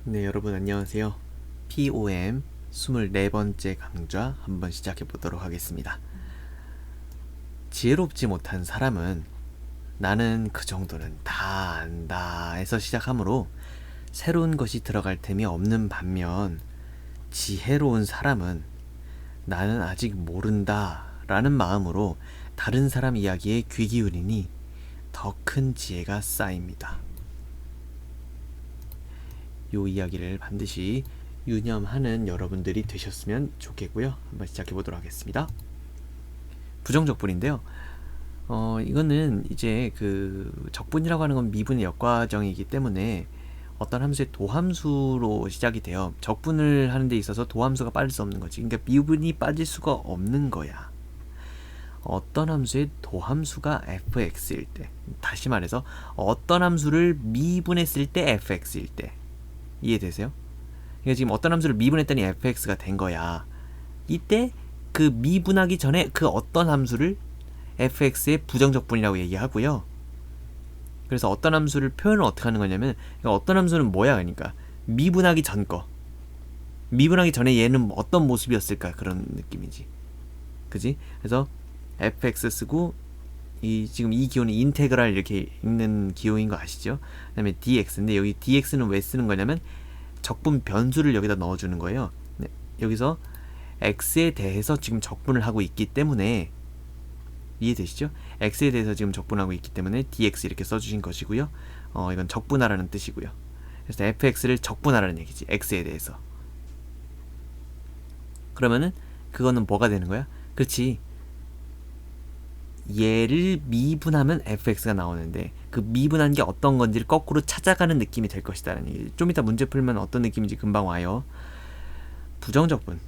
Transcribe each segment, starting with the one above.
네, 여러분 안녕하세요. POM 24번째 강좌 한번 시작해 보도록 하겠습니다. 지혜롭지 못한 사람은 나는 그 정도는 다 안다 에서 시작하므로 새로운 것이 들어갈 템이 없는 반면, 지혜로운 사람은 나는 아직 모른다 라는 마음으로 다른 사람 이야기에 귀 기울이니 더 큰 지혜가 쌓입니다. 요 이야기를 반드시 유념하는 여러분들이 되셨으면 좋겠고요. 한번 시작해 보도록 하겠습니다. 부정적분인데요. 이거는 이제 그 적분이라고 하는 건 미분의 역과정이기 때문에 어떤 함수의 도함수로 시작이 돼요. 적분을 하는 데 있어서 도함수가 빠질 수 없는 거지. 그러니까 미분이 빠질 수가 없는 거야. 어떤 함수의 도함수가 fx일 때, 다시 말해서 어떤 함수를 미분했을 때 fx일 때, 이해되세요? 그러니까 지금 어떤 함수를 미분했더니 fx가 된 거야. 이때 그 미분하기 전에 그 어떤 함수를 fx의 부정적분이라고 얘기하고요. 그래서 어떤 함수를 표현을 어떻게 하는 거냐면, 그러니까 어떤 함수는 뭐야? 그러니까 미분하기 전 거. 미분하기 전에 얘는 어떤 모습이었을까? 그런 느낌이지. 그지? 그래서 fx 쓰고 지금 이 기호는 인테그랄 이렇게 읽는 기호인 거 아시죠? 그 다음에 dx인데 여기 dx는 왜 쓰는 거냐면 적분 변수를 여기다 넣어주는 거예요. 네, 여기서 x에 대해서 지금 적분을 하고 있기 때문에, 이해되시죠? x에 대해서 지금 적분하고 있기 때문에 dx 이렇게 써주신 것이고요. 이건 적분하라는 뜻이고요. 그래서 fx를 적분하라는 얘기지, x에 대해서. 그러면은 그거는 뭐가 되는 거야? 그렇지, 얘를 미분하면 fx가 나오는데 그 미분한 게 어떤 건지를 거꾸로 찾아가는 느낌이 될 것이다라는 얘기. 좀 이따 문제 풀면 어떤 느낌인지 금방 와요. 부정적분,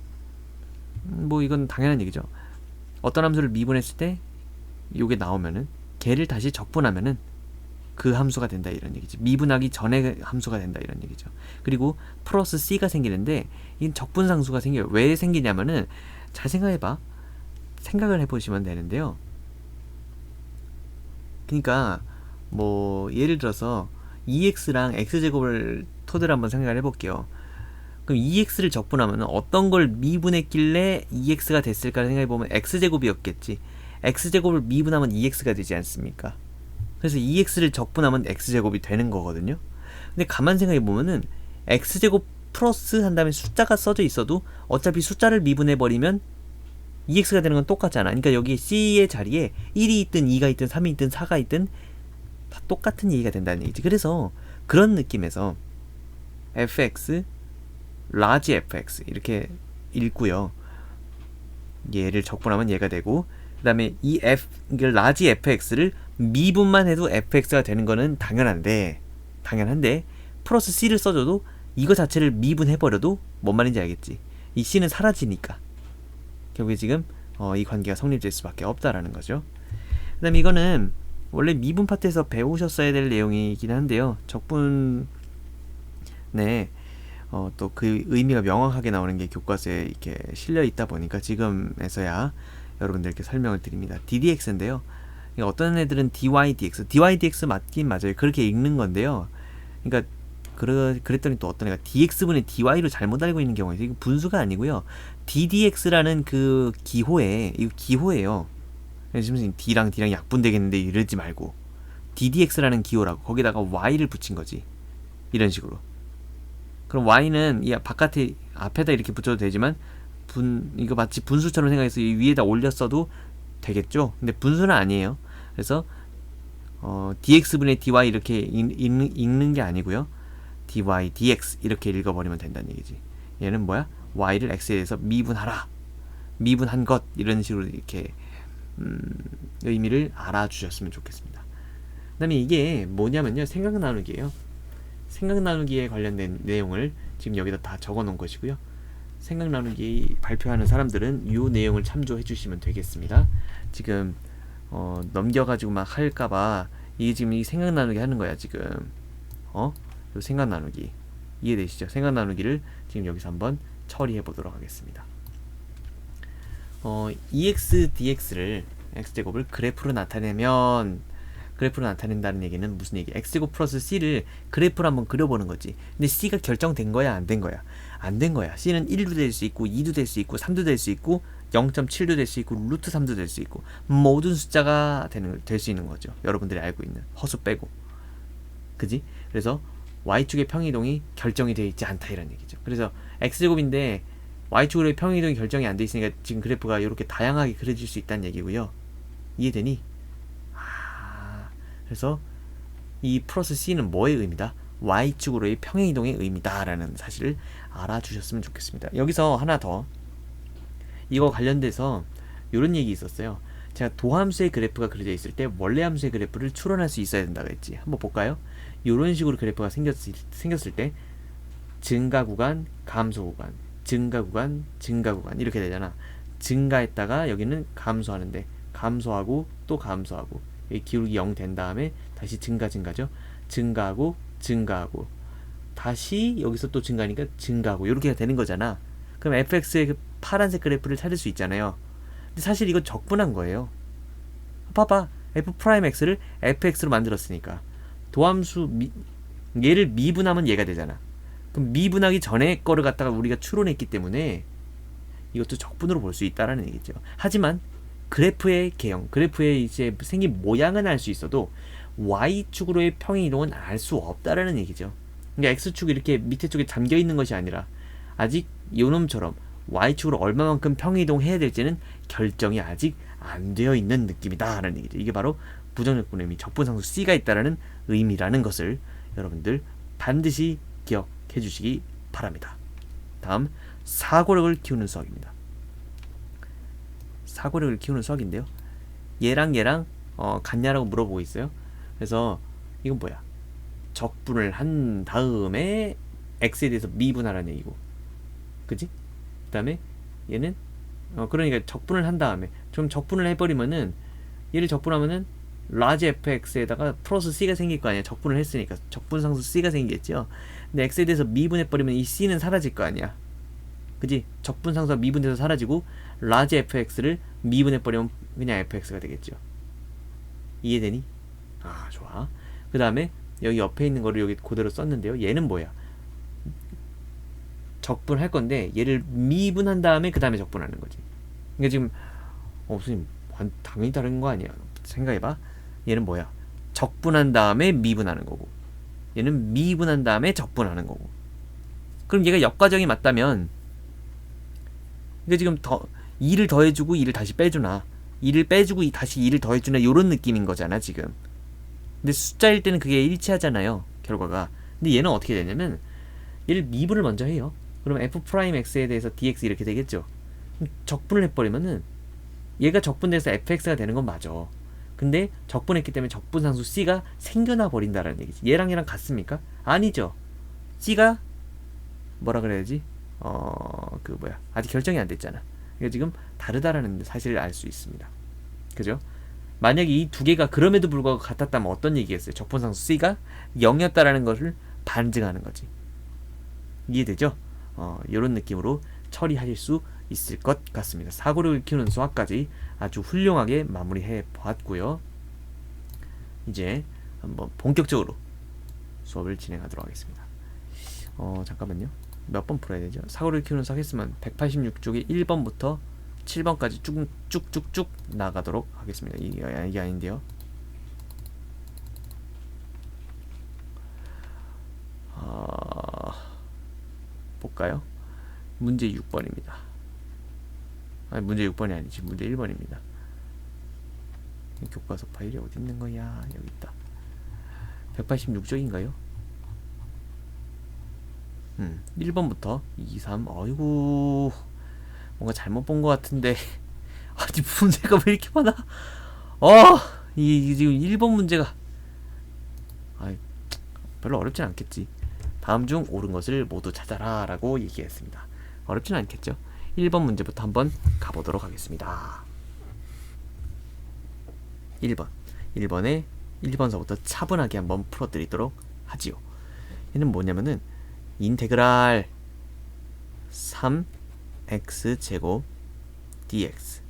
뭐 이건 당연한 얘기죠. 어떤 함수를 미분했을 때 요게 나오면은 걔를 다시 적분하면은 그 함수가 된다 이런 얘기지. 미분하기 전에 함수가 된다 이런 얘기죠. 그리고 플러스 c가 생기는데 이 적분상수가 생겨요. 왜 생기냐면은, 잘 생각해봐. 생각을 해보시면 되는데요. 그러니까 뭐 예를 들어서 2x랑 x제곱을 토대로 한번 생각을 해볼게요. 그럼 2x를 적분하면 어떤 걸 미분했길래 2x가 됐을까 생각해보면 x제곱이었겠지. x제곱을 미분하면 2x가 되지 않습니까? 그래서 2x를 적분하면 x제곱이 되는 거거든요. 근데 가만 생각해보면은 x제곱 플러스 한 다음에 숫자가 써져 있어도 어차피 숫자를 미분해버리면 2x가 되는 건 똑같잖아. 그러니까 여기 c의 자리에 1이 있든 2가 있든 3이 있든 4가 있든 다 똑같은 얘기가 된다는 얘기지. 그래서 그런 느낌에서 fx, large fx 이렇게 읽고요. 얘를 적분하면 얘가 되고, 그 다음에 이 large fx를 미분만 해도 fx가 되는 거는 당연한데 플러스 c를 써줘도 이거 자체를 미분해버려도 뭔 말인지 알겠지. 이 c는 사라지니까 결국에 지금 이 관계가 성립될 수밖에 없다라는 거죠. 그 다음에 이거는 원래 미분 파트에서 배우셨어야 될 내용이긴 한데요. 적분에 또 그 의미가 명확하게 나오는 게 교과서에 이렇게 실려 있다 보니까 지금에서야 여러분들께 설명을 드립니다. ddx인데요. 그러니까 어떤 애들은 dydx 맞긴 맞아요. 그렇게 읽는 건데요. 그러니까 그랬더니 또 어떤 애가 dx분의 dy로 잘못 알고 있는 경우가 있어요. 이거 분수가 아니고요. ddx라는 그 기호에, 이거 기호예요. 지금 d랑 약분되겠는데 이러지 말고 ddx라는 기호라고 거기다가 y를 붙인 거지. 이런 식으로. 그럼 y는 이 바깥에 앞에다 이렇게 붙여도 되지만 이거 마치 분수처럼 생각해서 이 위에다 올렸어도 되겠죠. 근데 분수는 아니에요. 그래서 dx분의 dy 이렇게 읽는 게 아니고요. dy dx 이렇게 읽어버리면 된다는 얘기지. 얘는 뭐야? y를 x에 대해서 미분하라, 미분한 것, 이런 식으로 이렇게 의미를 알아주셨으면 좋겠습니다. 그 다음에 이게 뭐냐면요, 생각 나누기예요. 생각 나누기에 관련된 내용을 지금 여기다 다 적어 놓은 것이고요. 생각 나누기 발표하는 사람들은 이 내용을 참조해 주시면 되겠습니다. 지금 넘겨가지고 막 할까봐, 이게 지금 이 생각 나누기 하는 거야 지금. 요 생각 나누기 이해되시죠? 생각 나누기를 지금 여기서 한번 처리해 보도록 하겠습니다. EX, DX를 x제곱을 그래프로 나타내면 그래프로 나타낸다는 얘기는 무슨 얘기? x제곱 플러스 c를 그래프로 한번 그려보는 거지. 근데 c가 결정된 거야, 안 된 거야? 안 된 거야. c는 1도 될 수 있고 2도 될 수 있고 3도 될 수 있고 0.7도 될 수 있고 루트 3도 될 수 있고 모든 숫자가 될 수 있는 거죠. 여러분들이 알고 있는 허수 빼고. 그지? 그래서 y축의 평이동이 결정이 되어 있지 않다 이런 얘기죠. 그래서 x제곱인데 y축으로의 평이동이 결정이 안 돼 있으니까 지금 그래프가 이렇게 다양하게 그려질 수 있다는 얘기고요. 이해되니? 그래서 이 플러스 c는 뭐의 의미다? y축으로의 평행이동의 의미다 라는 사실을 알아주셨으면 좋겠습니다. 여기서 하나 더 이거 관련돼서 이런 얘기 있었어요. 제가 도함수의 그래프가 그려져 있을 때 원래 함수의 그래프를 추론할 수 있어야 된다고 했지. 한번 볼까요? 이런 식으로 그래프가 생겼을 때 증가 구간, 감소 구간, 증가 구간, 증가 구간 이렇게 되잖아. 증가했다가 여기는 감소하는데 감소하고 또 감소하고 기울기 0 된 다음에 다시 증가죠. 증가하고 증가하고 다시 여기서 또 증가하니까 증가하고 이렇게 되는 거잖아. 그럼 fx의 그 파란색 그래프를 찾을 수 있잖아요. 근데 사실 이거 적분한 거예요. 봐봐. f'x를 fx로 만들었으니까 도함수 얘를 미분하면 얘가 되잖아. 그럼 미분하기 전에 거를 갖다가 우리가 추론했기 때문에 이것도 적분으로 볼 수 있다라는 얘기죠. 하지만 그래프의 개형, 그래프의 이제 생긴 모양은 알 수 있어도 y축으로의 평행이동은 알 수 없다라는 얘기죠. 그러니까 x축이 이렇게 밑에 쪽에 잠겨 있는 것이 아니라 아직 요놈처럼 y축으로 얼마만큼 평행이동 해야 될지는 결정이 아직 안 되어 있는 느낌이다라는 얘기죠. 이게 바로 부정적분의 의미, 적분상수 c가 있다라는 의미라는 것을 여러분들 반드시 기억해 주시기 바랍니다. 다음 사고력을 키우는 수학입니다. 사고력을 키우는 수학인데요. 얘랑 같냐라고 물어보고 있어요. 그래서 이건 뭐야? 적분을 한 다음에 x에 대해서 미분하라는 얘기고, 그지? 그 다음에 얘는 그러니까 적분을 한 다음에 좀 적분을 해버리면은 얘를 적분하면은 라지 fx에다가 플러스 c가 생길 거 아니야. 적분을 했으니까 적분상수 c가 생기겠죠. 근데 x에 대해서 미분해버리면 이 c는 사라질 거 아니야. 그지? 적분상수가 미분돼서 사라지고 라지 fx를 미분해버리면 그냥 fx가 되겠죠. 이해되니? 아, 좋아. 그 다음에 여기 옆에 있는 거를 여기 그대로 썼는데요. 얘는 뭐야? 적분할 건데 얘를 미분한 다음에 그 다음에 적분하는 거지. 그러니까 지금 선생님 당연히 다른 거 아니야? 생각해봐. 얘는 뭐야? 적분한 다음에 미분하는 거고 얘는 미분한 다음에 적분하는 거고. 그럼 얘가 역과정이 맞다면 그러니까 지금 2를 더해주고 2를 다시 빼주나 2를 빼주고 다시 2를 더해주나 요런 느낌인 거잖아 지금. 근데 숫자일 때는 그게 일치하잖아요 결과가. 근데 얘는 어떻게 되냐면 얘를 미분을 먼저 해요. 그럼 f'x에 대해서 dx 이렇게 되겠죠. 적분을 해버리면은 얘가 적분돼서 fx가 되는 건 맞아. 근데 적분했기 때문에 적분상수 c가 생겨나 버린다라는 얘기지. 얘랑 같습니까? 아니죠. c가 뭐라 그래야지? 아직 결정이 안 됐잖아. 그러니까 지금 다르다라는 사실을 알 수 있습니다. 그죠? 만약에 이 두 개가 그럼에도 불구하고 같았다면 어떤 얘기겠어요? 적분상수 c가 0이었다라는 것을 반증하는 거지. 이해되죠? 이런 느낌으로 처리하실 수 있을 것 같습니다. 사고력을 키우는 수학까지 아주 훌륭하게 마무리해 보았고요. 이제 한번 본격적으로 수업을 진행하도록 하겠습니다. 잠깐만요. 몇 번 풀어야 되죠? 사고력을 키우는 수학 했으면 186쪽에 1번부터 7번까지 쭉쭉쭉 나가도록 하겠습니다. 이게 아닌데요. 볼까요? 문제 6번입니다. 아니, 문제 6번이 아니지. 문제 1번입니다. 교과서 파일이 어디 있는 거야? 여기 있다. 186쪽인가요? 1번부터 2, 3. 어이구, 뭔가 잘못 본 것 같은데. 아니, 문제가 왜 이렇게 많아? 이 지금 1번 문제가 별로 어렵진 않겠지. 다음 중 옳은 것을 모두 찾아라 라고 얘기했습니다. 어렵진 않겠죠. 1번 문제부터 한번 가보도록 하겠습니다. 1번에 1번서부터 차분하게 한번 풀어드리도록 하지요. 얘는 뭐냐면은 인테그랄 3x제곱 dx.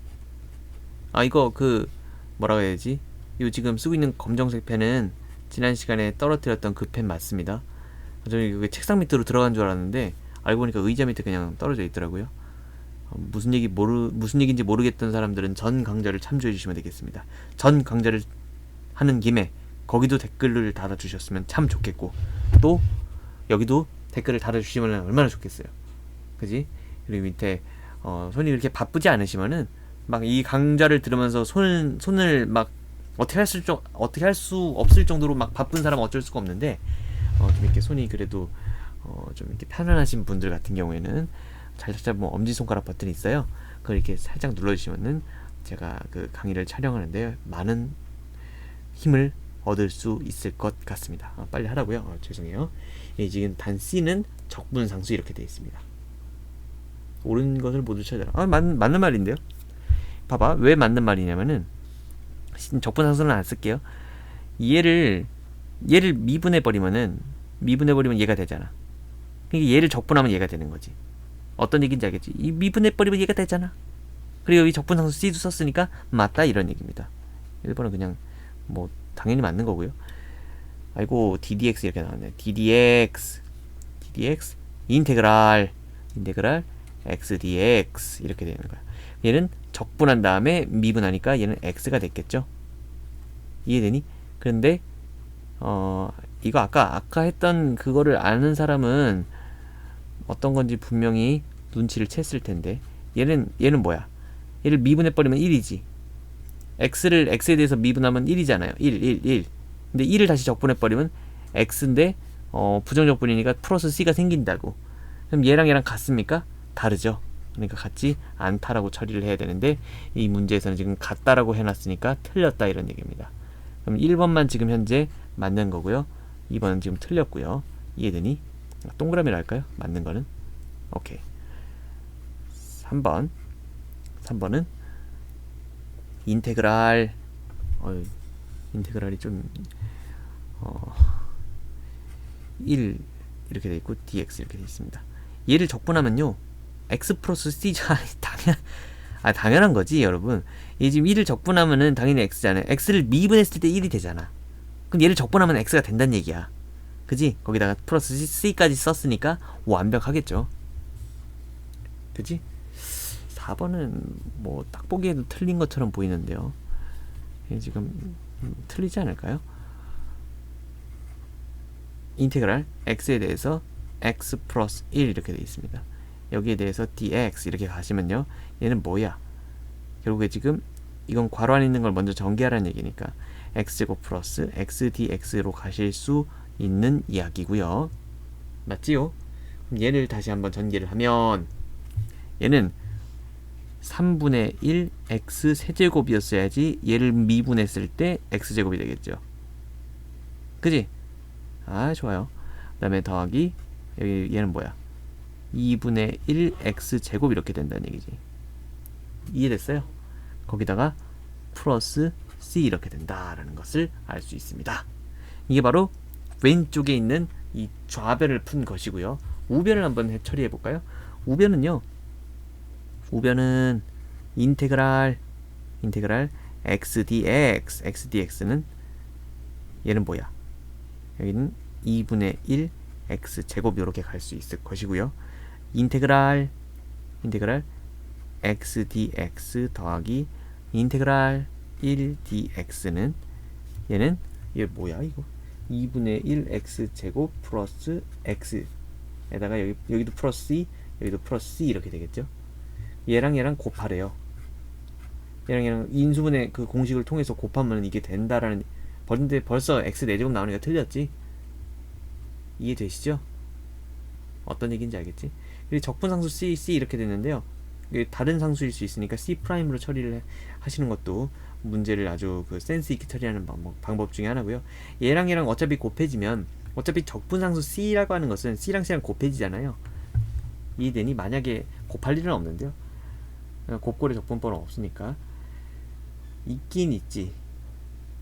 이거 뭐라고 해야지? 이 지금 쓰고 있는 검정색 펜은 지난 시간에 떨어뜨렸던 그 펜 맞습니다. 저는 그 책상 밑으로 들어간 줄 알았는데 알고 보니까 의자 밑에 그냥 떨어져 있더라고요. 무슨 얘기인지 모르겠던 사람들은 전 강좌를 참조해 주시면 되겠습니다. 전 강좌를 하는 김에 거기도 댓글을 달아주셨으면 참 좋겠고, 또 여기도 댓글을 달아주시면 얼마나 좋겠어요. 그지? 그리고 밑에 손이 그렇게 바쁘지 않으시면은 막 이 강좌를 들으면서 손을 막 어떻게 할 수 없을 정도로 막 바쁜 사람은 어쩔 수가 없는데, 좀 이렇게 손이 그래도 좀 이렇게 편안하신 분들 같은 경우에는 살짝 잡으면 엄지손가락 버튼이 있어요. 그걸 이렇게 살짝 눌러주시면은 제가 그 강의를 촬영하는데 많은 힘을 얻을 수 있을 것 같습니다. 빨리 하라고요? 죄송해요. 지금 단 C는 적분상수 이렇게 되어 있습니다. 옳은 것을 모두 찾아라. 맞는 말인데요. 봐봐, 왜 맞는 말이냐면은 적분상수는 안 쓸게요. 얘를 미분해 버리면 얘가 되잖아. 그러니까 얘를 적분하면 얘가 되는 거지. 어떤 얘기인지 알겠지? 이 미분해 버리면 얘가 되잖아. 그리고 이 적분상수 C도 썼으니까 맞다 이런 얘기입니다. 1번은 그냥 뭐 당연히 맞는 거고요. 아이고, DDX 이렇게 나왔네. DDX 인테그랄 XDX 이렇게 되는 거야. 얘는 적분한 다음에 미분하니까 얘는 X가 됐겠죠. 이해되니? 그런데 이거 아까 했던 그거를 아는 사람은 어떤 건지 분명히 눈치를 챘을 텐데, 얘는 뭐야? 얘를 미분해 버리면 1이지. X에 대해서 미분하면 1이잖아요. 1. 근데 1을 다시 적분해 버리면 X인데 부정적분이니까 플러스 C가 생긴다고. 그럼 얘랑 같습니까? 다르죠. 그러니까 같지 않다라고 처리를 해야 되는데, 이 문제에서는 지금 같다라고 해놨으니까 틀렸다 이런 얘기입니다. 그럼 1번만 지금 현재 맞는 거고요. 2번은 지금 틀렸고요. 이해되니? 동그라미로 할까요? 맞는 거는? 오케이. 3번은 인테그랄이 좀 1 이렇게 돼 있고 dx 이렇게 돼 있습니다. 얘를 적분하면요, x 플러스 c 당연한 거지 여러분. 얘 지금 1을 적분하면은 당연히 x잖아요. x를 미분했을 때 1이 되잖아. 그럼 얘를 적분하면 x가 된다는 얘기야. 그지? 거기다가 플러스 c까지 썼으니까 완벽하겠죠. 그지? 4번은 뭐 딱 보기에도 틀린 것처럼 보이는데요. 지금 틀리지 않을까요? 인테그랄 x에 대해서 x 플러스 1 이렇게 되어 있습니다. 여기에 대해서 dx 이렇게 가시면요, 얘는 뭐야? 결국에 지금 이건 괄호 안에 있는 걸 먼저 전개하라는 얘기니까 x제곱 플러스 x dx로 가실 수 있는 이야기고요. 맞지요? 그럼 얘를 다시 한번 전개를 하면 얘는 3분의 1 x 세제곱이었어야지 얘를 미분했을 때 x제곱이 되겠죠. 그지? 좋아요. 그 다음에 더하기 여기 얘는 뭐야? 2분의 1 x제곱 이렇게 된다는 얘기지. 이해됐어요? 거기다가 플러스 c 이렇게 된다라는 것을 알 수 있습니다. 이게 바로 왼쪽에 있는 이 좌변을 푼 것이고요. 우변을 한번 처리해 볼까요? 우변은 인테그랄 xdx는 얘는 뭐야? 여기는 2분의 1 x제곱 이렇게 갈 수 있을 것이고요. 인테그랄 xdx 더하기 인테그랄 1dx는 얘는 얘 뭐야 이거? 2분의 1 x제곱 플러스 x에다가 여기도 플러스 c, 여기도 플러스 c 이렇게 되겠죠. 얘랑 곱하래요. 얘랑 인수분해 그 공식을 통해서 곱하면 이게 된다라는, 근데 벌써 x 4제곱 나오니까 틀렸지. 이해되시죠? 어떤 얘기인지 알겠지? 그리고 적분상수 c 이렇게 됐는데요, 다른 상수일 수 있으니까 C'으로 처리를 하시는 것도 문제를 아주 그 센스 있게 처리하는 방법 중에 하나고요. 얘랑 어차피 곱해지면, 어차피 적분상수 C라고 하는 것은 C랑 C랑 곱해지잖아요. 이해되니? 만약에 곱할 일은 없는데요, 곱골의 적분법은 없으니까. 있긴 있지.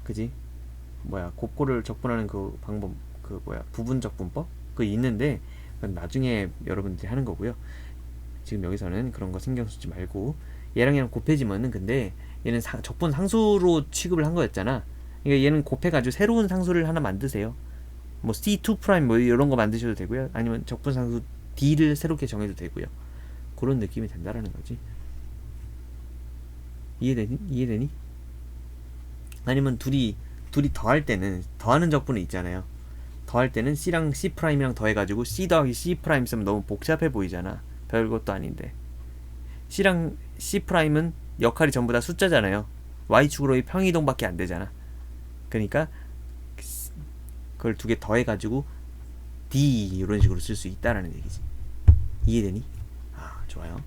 그지? 곱골을 적분하는 그 방법, 부분 적분법? 그거 있는데 그건 나중에 여러분들이 하는 거고요. 지금 여기서는 그런 거 신경 쓰지 말고, 얘랑 곱해지면은, 근데 얘는 적분 상수로 취급을 한 거였잖아. 그러니까 얘는 곱해가지고 새로운 상수를 하나 만드세요. 뭐 C2 프라임 뭐 이런 거 만드셔도 되고요. 아니면 적분상수 D를 새롭게 정해도 되고요. 그런 느낌이 된다라는 거지. 이해되니? 이해되니? 아니면 둘이 더할 때는 더하는 적분이 있잖아요. 더할 때는 C랑 C 프라임이랑 더해가지고 C 더하기 C 프라임 쓰면 너무 복잡해 보이잖아. 별것도 아닌데. C랑 C 프라임은 역할이 전부 다 숫자잖아요. Y축으로의 평이동밖에 안 되잖아. 그러니까 그걸 두 개 더해가지고 D 이런 식으로 쓸 수 있다라는 얘기지. 이해되니? 아, 좋아요.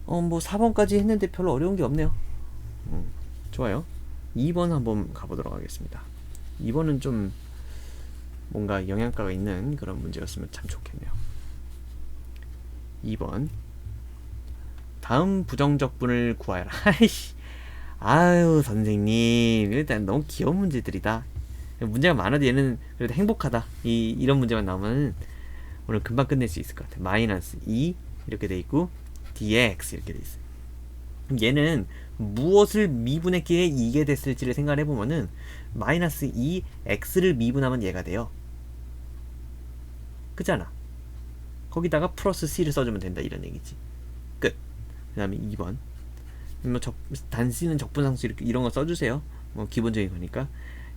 뭐 4번까지 했는데 별로 어려운 게 없네요. 좋아요. 2번 한번 가보도록 하겠습니다. 2번은 좀 뭔가 영양가가 있는 그런 문제였으면 참 좋겠네요. 2번. 다음 부정적분을 구하여라. 아유 선생님, 일단 너무 귀여운 문제들이다. 문제가 많아도 얘는 그래도 행복하다. 이런 문제만 나오면 오늘 금방 끝낼 수 있을 것 같아. 마이너스 2 이렇게 돼 있고 dx 이렇게 돼 있어. 얘는 무엇을 미분했기에 이게 됐을지를 생각해 보면은 마이너스 2 x를 미분하면 얘가 돼요. 그잖아. 거기다가 플러스 c를 써주면 된다 이런 얘기지. 끝. 그 다음에 2번. 뭐 단씨는 적분상수 이런 거 써주세요. 뭐 기본적인 거니까.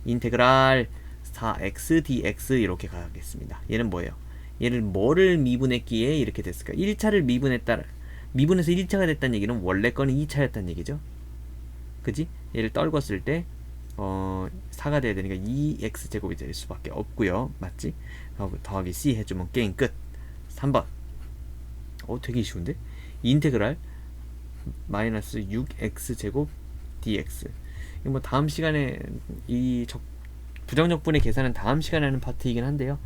인테그랄 4x dx 이렇게 가겠습니다. 얘는 뭐예요? 얘를 뭐를 미분했기에 이렇게 됐을까? 1차를 미분해서 1차가 됐다는 얘기는 원래 거는 2차였다는 얘기죠. 그지? 얘를 떨궜을 때 4가 돼야 되니까 2x제곱이 될 수밖에 없고요. 맞지? 더하기 c 해주면 게임 끝. 3번. 되게 쉬운데? 인테그랄 마이너스 6x제곱 dx. 이거 뭐 다음 시간에 부정적분의 계산은 다음 시간에 하는 파트이긴 한데요.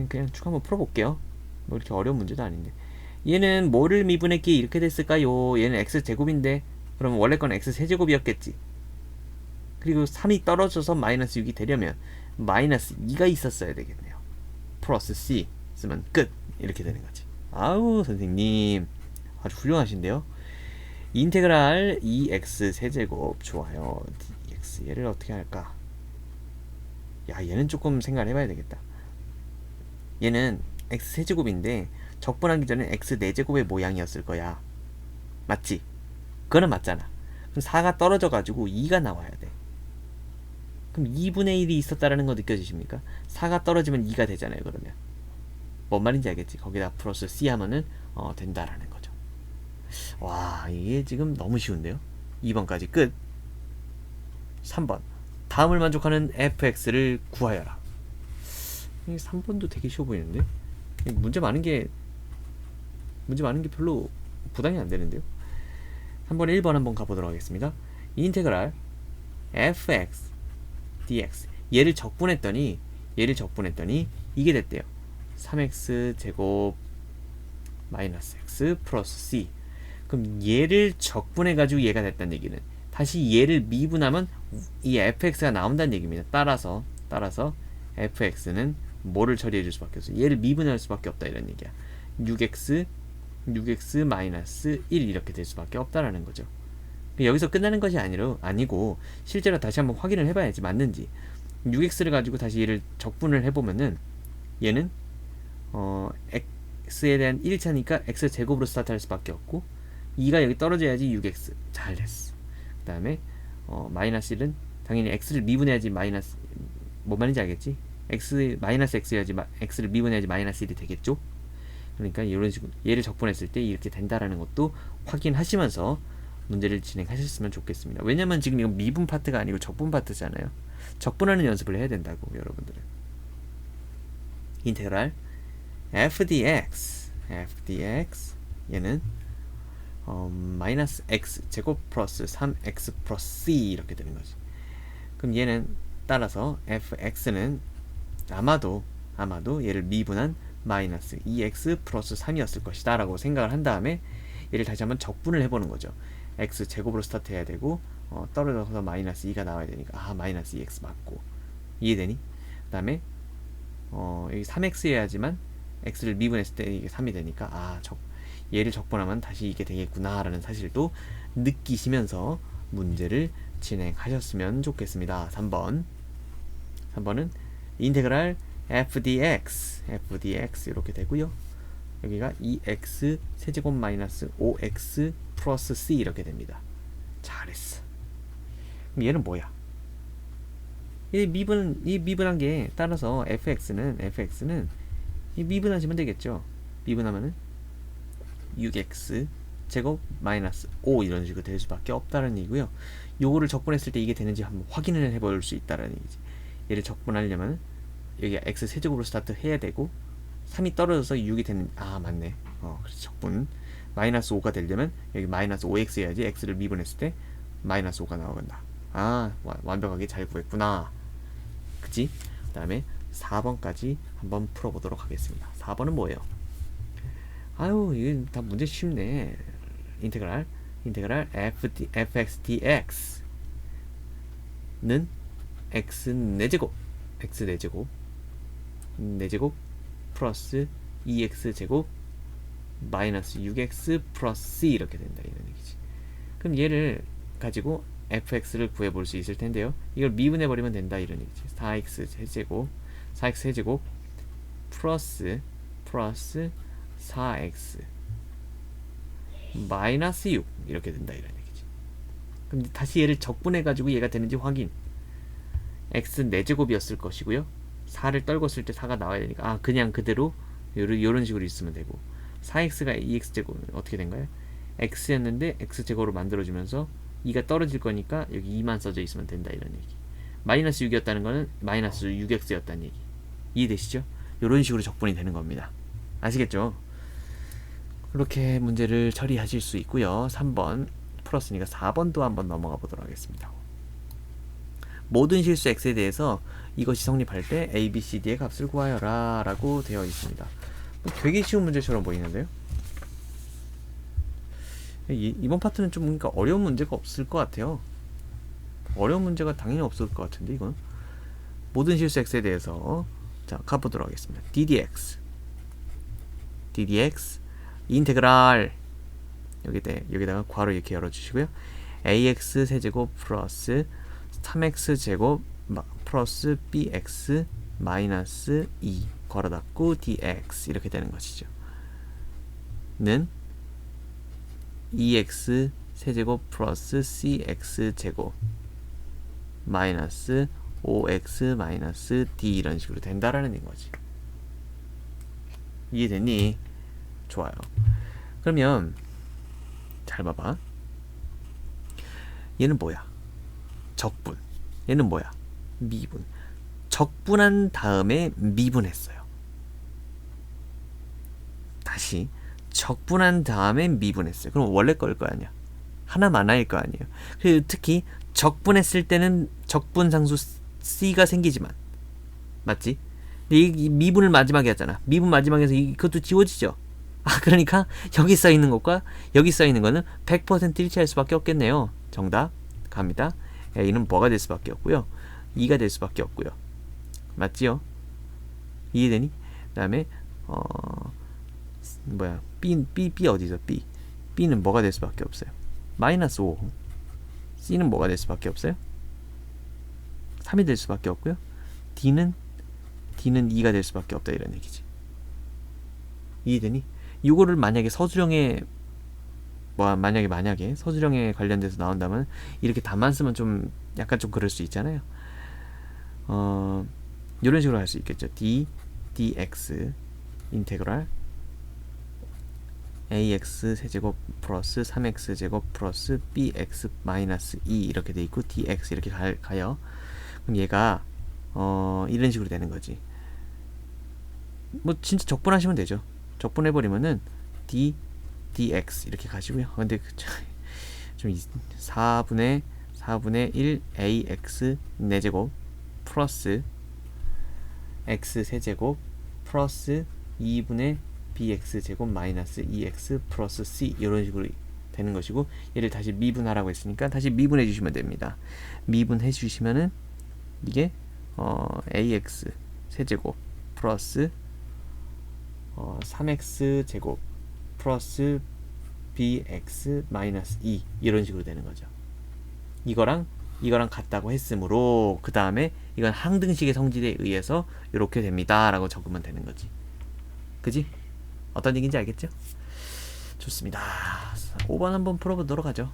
그냥 쭉 한번 풀어볼게요. 뭐 이렇게 어려운 문제도 아닌데. 얘는 뭐를 미분했기에 이렇게 됐을까요? 얘는 x제곱인데 그러면 원래 건 x세제곱이었겠지. 그리고 3이 떨어져서 마이너스 6이 되려면 마이너스 2가 있었어야 되겠네요. 플러스 c 쓰면 끝. 이렇게 되는 거지. 아우 선생님 아주 훌륭하신데요. 인테그랄 2x 세제곱 좋아요. dx 얘를 어떻게 할까? 야, 얘는 조금 생각을 해봐야 되겠다. 얘는 x 세제곱인데 적분하기 전에 x 4제곱의 모양이었을 거야. 맞지? 그거는 맞잖아. 그럼 4가 떨어져가지고 2가 나와야 돼. 그럼 2분의 1이 있었다라는 거 느껴지십니까? 4가 떨어지면 2가 되잖아요. 그러면 뭔 말인지 알겠지? 거기다 플러스 c 하면은 된다라는 거죠. 와, 이게 지금 너무 쉬운데요? 2번까지 끝. 3번. 다음을 만족하는 fx를 구하여라. 3번도 되게 쉬워 보이는데? 문제 많은 게 별로 부담이 안 되는데요? 3번 1번 한번 가보도록 하겠습니다. 인테그랄 fx dx. 얘를 적분했더니 이게 됐대요. 3x 제곱 마이너스 x 플러스 c. 그럼 얘를 적분해가지고 얘가 됐다는 얘기는 다시 얘를 미분하면 이 fx가 나온다는 얘기입니다. 따라서 fx는 뭐를 처리해 줄 수밖에 없어. 얘를 미분할 수밖에 없다 이런 얘기야. 6x 마이너스 1 이렇게 될 수밖에 없다라는 거죠. 여기서 끝나는 것이 아니고 실제로 다시 한번 확인을 해봐야지 맞는지. 6x를 가지고 다시 얘를 적분을 해보면은 얘는 x에 대한 1차니까 x 제곱으로 스타트할 수밖에 없고 2가 여기 떨어져야지 6x. 잘 됐어. 그 다음에 마이너스 1은 당연히 x를 미분해야지 마이너스, 뭔 말인지 알겠지? 마이너스 x여야지 x를 미분해야지 마이너스 1이 되겠죠? 그러니까 이런 식으로 얘를 적분했을 때 이렇게 된다라는 것도 확인하시면서 문제를 진행하셨으면 좋겠습니다. 왜냐면 지금 이건 미분 파트가 아니고 적분 파트잖아요. 적분하는 연습을 해야 된다고 여러분들은. 인테그랄 fdx 얘는 마이너스 x 제곱 플러스 3x 플러스 c 이렇게 되는 거지. 그럼 얘는 따라서 fx는 아마도 얘를 미분한 마이너스 2x 플러스 3이었을 것이다 라고 생각을 한 다음에 얘를 다시 한번 적분을 해보는 거죠. x 제곱으로 스타트 해야 되고 떨어져서 마이너스 2가 나와야 되니까 마이너스 2x 맞고. 이해되니? 그 다음에 여기 3x 해야지만 x를 미분했을 때 이게 3이 되니까 얘를 적분하면 다시 이게 되겠구나 라는 사실도 느끼시면서 문제를 진행하셨으면 좋겠습니다. 3번은 인테그랄 fdx 이렇게 되고요. 여기가 2x 세제곱 마이너스 5x 플러스 c 이렇게 됩니다. 잘했어. 그럼 얘는 뭐야? 이 미분한 게 따라서 fx는 이 미분하시면 되겠죠. 미분하면은 6x 제곱 마이너스 5 이런 식으로 될 수밖에 없다는 얘기고요. 요거를 적분했을 때 이게 되는지 한번 확인을 해볼 수 있다는 얘기지. 얘를 적분하려면 여기가 x 세제곱으로 스타트 해야 되고 3이 떨어져서 6이 되는 맞네. 그래서 적분 마이너스 5가 되려면 여기 마이너스 5x 해야지. x를 미분했을 때 마이너스 5가 나오겠다. 완벽하게 잘 구했구나. 그치? 그 다음에 4번까지 한번 풀어보도록 하겠습니다. 4번은 뭐예요? 이게 다 문제 쉽네. 인테그랄 fx dx는 x 4제곱 플러스 2x 제곱 마이너스 6x 플러스 c 이렇게 된다 이런 얘기지. 그럼 얘를 가지고 fx를 구해볼 수 있을 텐데요. 이걸 미분해버리면 된다 이런 얘기지. 4x 세제곱 플러스 4x 마이너스 6 이렇게 된다 이런 얘기지. 그럼 다시 얘를 적분해가지고 얘가 되는지 확인. x 4제곱이었을 것이고요. 4를 떨궜을 때 4가 나와야 되니까 그냥 그대로 요런 식으로 있으면 되고 4x가 2x제곱 어떻게 된가요? x였는데 x제곱으로 만들어주면서 2가 떨어질 거니까 여기 2만 써져 있으면 된다 이런 얘기. 마이너스 6이었다는 거는 마이너스 6x였다는 얘기. 이해되시죠? 요런 식으로 적분이 되는 겁니다. 아시겠죠? 그렇게 문제를 처리하실 수 있고요. 3번 풀었으니까 4번도 한번 넘어가 보도록 하겠습니다. 모든 실수 x에 대해서 이것이 성립할 때 a, b, c, d의 값을 구하여라 라고 되어 있습니다. 되게 쉬운 문제처럼 보이는데요. 이번 파트는 좀 그러니까 어려운 문제가 없을 것 같아요. 어려운 문제가 당연히 없을 것 같은데 이건 모든 실수 x에 대해서 자 가보도록 하겠습니다. ddx 인테그랄 여기다가 괄호 이렇게 열어주시고요. ax 세제곱 플러스 3x 제곱 플러스 bx 마이너스 2 괄호 닫고 dx 이렇게 되는 것이죠. 는 2x 세제곱 플러스 cx 제곱 마이너스 5x 마이너스 d 이런 식으로 된다라는 거지. 이해됐니? 좋아요. 그러면 잘 봐봐. 얘는 뭐야? 적분. 얘는 뭐야? 미분. 적분한 다음에 미분했어요. 다시 적분한 다음에 미분했어요. 그럼 원래 거일 거 아니야. 하나만화일 거 아니에요. 그리고 특히 적분했을 때는 적분상수 c가 생기지만 맞지? 근데 이 미분을 마지막에 했잖아. 미분 마지막에서 이것도 지워지죠. 그러니까 여기 써있는 것과 여기 써있는 거는 100% 일치할 수밖에 없겠네요. 정답 갑니다. A는 뭐가 될 수밖에 없고요. 2가 될 수밖에 없고요. 맞지요? 이해되니? 그 다음에 B 어디서 B는 뭐가 될 수밖에 없어요. 마이너스 5. C는 뭐가 될 수밖에 없어요. 3이 될 수밖에 없고요. D는 2가 될 수밖에 없다 이런 얘기지. 이해되니? 이거를 만약에 서술형에 만약에 서술형에 관련돼서 나온다면 이렇게 답만 쓰면 좀 약간 좀 그럴 수 있잖아요. 이런 식으로 할 수 있겠죠. dx 인테그랄 ax 세제곱 플러스 3x 제곱 플러스 bx 마이너스 2 이렇게 돼 있고 dx 이렇게 가요. 그럼 얘가 이런 식으로 되는 거지. 뭐 진짜 적분하시면 되죠. 적분해버리면은 dx 이렇게 가시고요. 근데 좀 4분의 1 ax 4제곱 플러스 x 세제곱 플러스 2분의 bx 제곱 마이너스 2x 플러스 c 이런 식으로 되는 것이고 얘를 다시 미분하라고 했으니까 다시 미분해 주시면 됩니다. 미분해 주시면은 이게 ax 세제곱 플러스 3x 제곱 플러스 bx 마이너스 2 이런 식으로 되는 거죠. 이거랑 이거랑 같다고 했으므로 그 다음에 이건 항등식의 성질에 의해서 이렇게 됩니다 라고 적으면 되는 거지. 그지? 어떤 얘기인지 알겠죠? 좋습니다. 5번 한번 풀어보도록 하죠.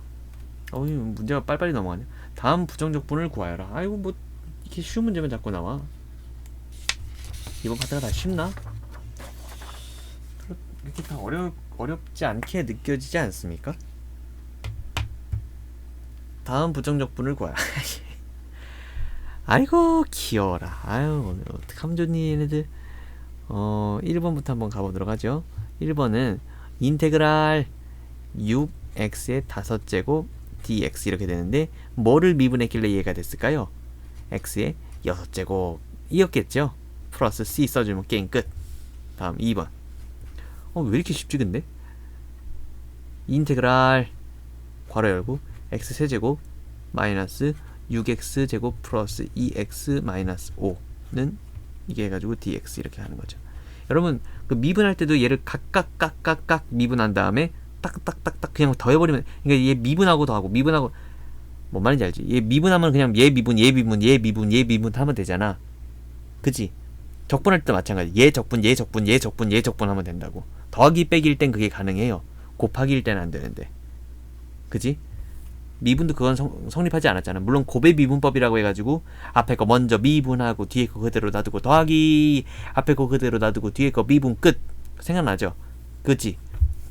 어이, 문제가 빨리빨리 넘어가네. 다음 부정적분을 구하여라. 아이고, 뭐 이렇게 쉬운 문제만 자꾸 나와. 이번 파트가 다 쉽나? 이렇게 다 어렵지 않게 느껴지지 않습니까? 다음 부정적분을 구하라. 아이고 귀여워라. 아유, 오늘 어떡하면 좋니 얘네들. 1번부터 한번 가보도록 하죠. 1번은 인테그랄 6x의 5제곱 dx 이렇게 되는데 뭐를 미분했길래 얘가 됐을까요? x의 6제곱 이었겠죠. 플러스 c 써주면 게임 끝. 다음 2번. 왜 이렇게 쉽지 근데? 인테그랄 괄호 열고 x 세제곱 마이너스 6x제곱 플러스 2x 마이너스 5는 이게 해가지고 dx 이렇게 하는 거죠. 여러분 그 미분할 때도 얘를 각각 미분한 다음에 딱딱딱딱 그냥 더해버리면, 그러니까 얘 미분하고 더하고 미분하고, 뭔 말인지 알지? 얘 미분하면 그냥 얘 미분 하면 되잖아. 그치? 적분할 때 마찬가지. 얘 적분 하면 된다고. 더하기 빼기일 땐 그게 가능해요. 곱하기일 때는 안 되는데. 그치? 미분도 그건 성립하지 않았잖아. 물론 곱의 미분법이라고 해가지고 앞에 거 먼저 미분하고 뒤에 거 그대로 놔두고 더하기, 앞에 거 그대로 놔두고 뒤에 거 미분 끝. 생각나죠? 그치?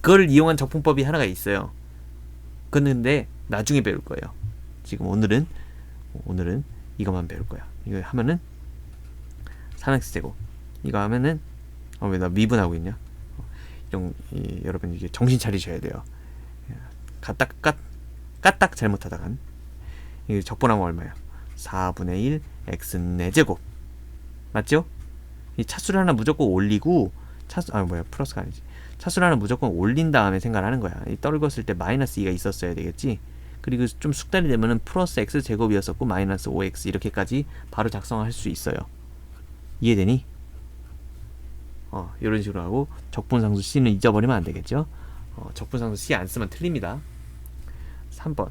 그걸 이용한 적분법이 하나가 있어요. 근데 나중에 배울 거예요. 지금 오늘은 이것만 배울 거야. 이거 하면은 3x제곱 이거 하면은 왜 나 미분하고 있냐? 여러분 이게 정신 차리셔야 돼요. 까딱 잘못하다간 이게 적분하면 얼마야? 4분의 1 x 4제곱 맞죠? 이 차수를 하나 무조건 올리고 플러스가 아니지. 차수를 하나 무조건 올린 다음에 생각을 하는 거야. 이 떨궜을 때 마이너스 2가 있었어야 되겠지. 그리고 좀 숙달이 되면은 플러스 x제곱이었었고 마이너스 5x 이렇게까지 바로 작성할 수 있어요. 이해되니? 이런 식으로 하고 적분상수 c는 잊어버리면 안 되겠죠. 적분상수 c 안 쓰면 틀립니다. 3번.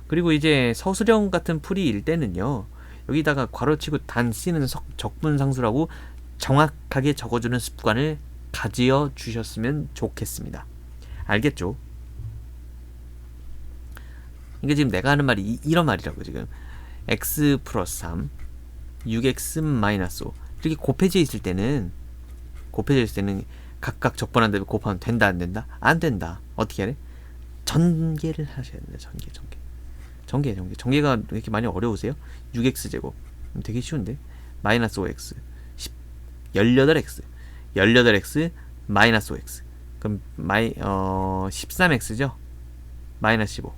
그리고 이제 서술형 같은 풀이일 때는요, 여기다가 괄호치고 단 c는 적분상수라고 정확하게 적어주는 습관을 가지어 주셨으면 좋겠습니다. 알겠죠? 이게 지금 내가 하는 말이 이런 말이라고. 지금 x 플러스 3 6x 마이너스 5 이렇게 곱해져 있을 때는 각각 적분한 다음에 곱하면 된다 안 된다? 안 된다. 어떻게 해야 돼? 전개를 하셔야 된다. 전개가 왜 이렇게 많이 어려우세요? 6x제곱 되게 쉬운데. 마이너스 5x 18x 마이너스 5x 그럼 13x죠. 마이너스 15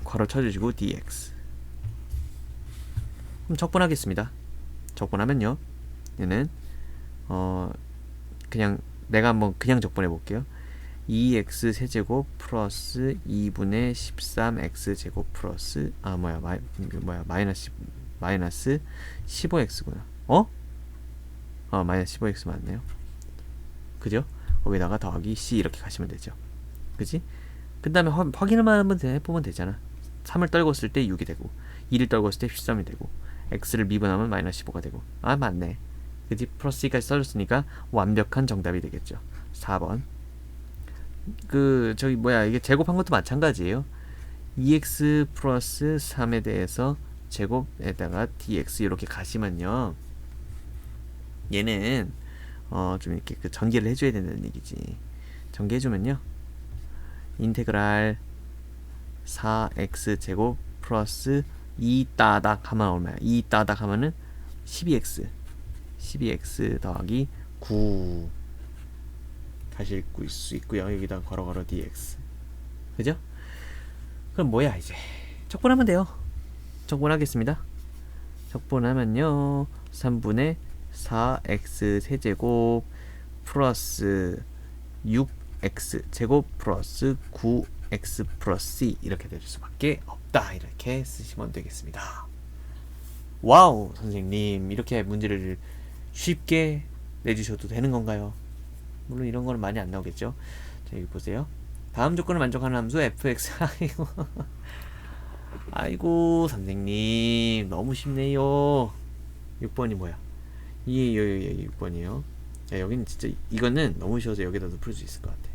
괄호 쳐주시고 dx. 그럼 적분하겠습니다. 적분하면요, 얘는 그냥 내가 한번 그냥 적분해 볼게요. 2x 세제곱 플러스 2분의 13x 제곱 플러스 마이너스 15x구나. 마이너스 15x 맞네요. 그죠? 거기다가 더하기 c 이렇게 가시면 되죠. 그지? 그 다음에 확인만 한번 해보면 되잖아. 3을 떨궜을 때 6이 되고 2를 떨궜을 때 13이 되고 x를 미분하면 마이너스 15가 되고. 맞네. 그지? 플러스 c까지 써줬으니까 완벽한 정답이 되겠죠. 4번. 이게 제곱한 것도 마찬가지예요. 2x 플러스 3에 대해서 제곱에다가 dx 이렇게 가시면요, 얘는 좀 이렇게 전개를 해줘야 된다는 얘기지. 전개해주면요, 인테그랄 4x 제곱 플러스 2 따닥 하면 얼마야? 2 따닥 하면은 12x 더하기 9 다시 읽을 수 있고요. 여기다 괄호 dx. 그죠? 그럼 뭐야 이제 적분하면 돼요. 적분하겠습니다. 적분하면요, 3분의 4x 세제곱 플러스 6x 제곱 플러스 9x 플러스 c 이렇게 될 수밖에 없다. 이렇게 쓰시면 되겠습니다. 와우, 선생님 이렇게 문제를 쉽게 내주셔도 되는 건가요? 물론 이런 거는 많이 안 나오겠죠. 자, 여기 보세요. 다음 조건을 만족하는 함수 fx. 아이고 아이고 선생님 너무 쉽네요. 6번이 뭐야? 이게 6번이에요. 야, 여기는 진짜 이거는 너무 쉬워서 여기다도 풀 수 있을 것 같아.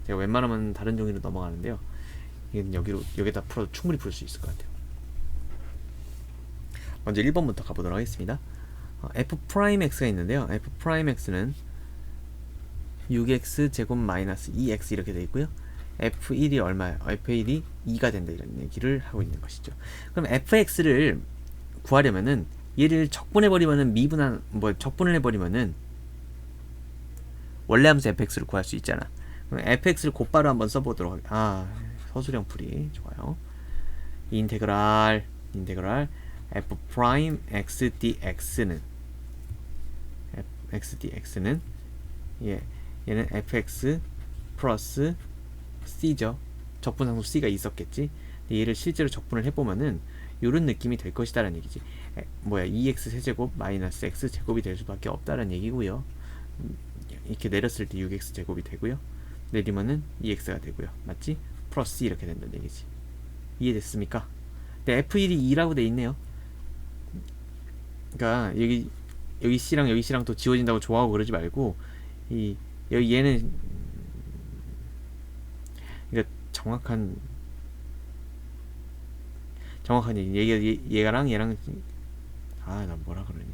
제가 웬만하면 다른 종이로 넘어가는데요. 이건 여기다 풀어도 충분히 풀 수 있을 것 같아요. 먼저 1번부터 가보도록 하겠습니다. f'x가 있는데요. f'x는 6x 제곱 마이너스 2x 이렇게 되어 있고요. f1이 얼마예요? f1이 2가 된다 이런 얘기를 하고 있는 것이죠. 그럼 fx를 구하려면은 얘를 적분해버리면은 적분을 해버리면은 원래 함수 fx를 구할 수 있잖아. 그럼 fx를 곧바로 한번 써보도록 서술형 풀이 좋아요. 인테그랄 f 프라임 x dx는 얘는 fx 플러스 c죠. 적분상수 c가 있었겠지. 근데 얘를 실제로 적분을 해보면은 요런 느낌이 될 것이다라는 얘기지. 2x 세제곱 마이너스 x 제곱이 될 수밖에 없다라는 얘기고요. 이렇게 내렸을 때 6x 제곱이 되고요. 내리면은 2x가 되고요. 맞지? 플러스 c 이렇게 된다는 얘기지. 이해됐습니까? 근데 f1이 2라고 돼 있네요. 그러니까 여기 c랑 여기 c랑 또 지워진다고 좋아하고 그러지 말고 여기 얘는 그러니까 정확한 얘가랑 얘랑 나 뭐라 그러니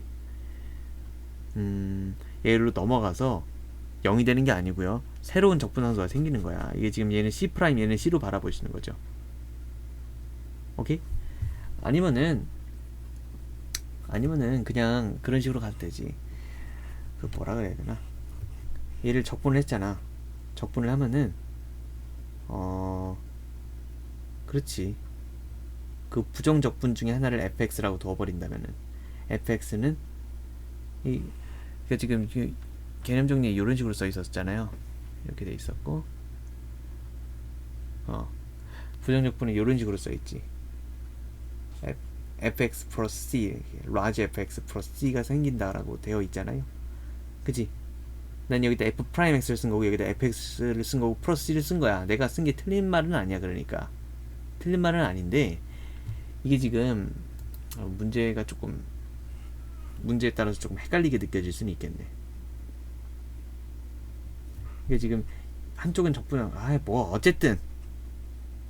얘로 넘어가서 0이 되는 게 아니고요. 새로운 적분함수가 생기는 거야. 이게 지금 얘는 C 프라임 얘는 C로 바라보시는 거죠. 오케이? 아니면은 그냥 그런 식으로 가도 되지. 그 뭐라 그래야 되나? 얘를 적분을 했잖아. 적분을 하면은 그렇지. 그 부정적분 중에 하나를 fx라고 두어버린다면은 fx는 그러니까 지금 개념 정리에 이런 식으로 써 있었잖아요. 이렇게 돼 있었고 부정적분은 이런 식으로 써 있지. fx 플러스 c, large fx 플러스 c가 생긴다라고 되어 있잖아요. 그치? 난 여기다 f 프라임 x를 쓴 거고 여기다 fx를 쓴 거고 플러스 c를 쓴 거야. 내가 쓴 게 틀린 말은 아니야. 그러니까 틀린 말은 아닌데 이게 지금 문제가 조금 문제에 따라서 조금 헷갈리게 느껴질 수는 있겠네. 이게 지금 한쪽은 적분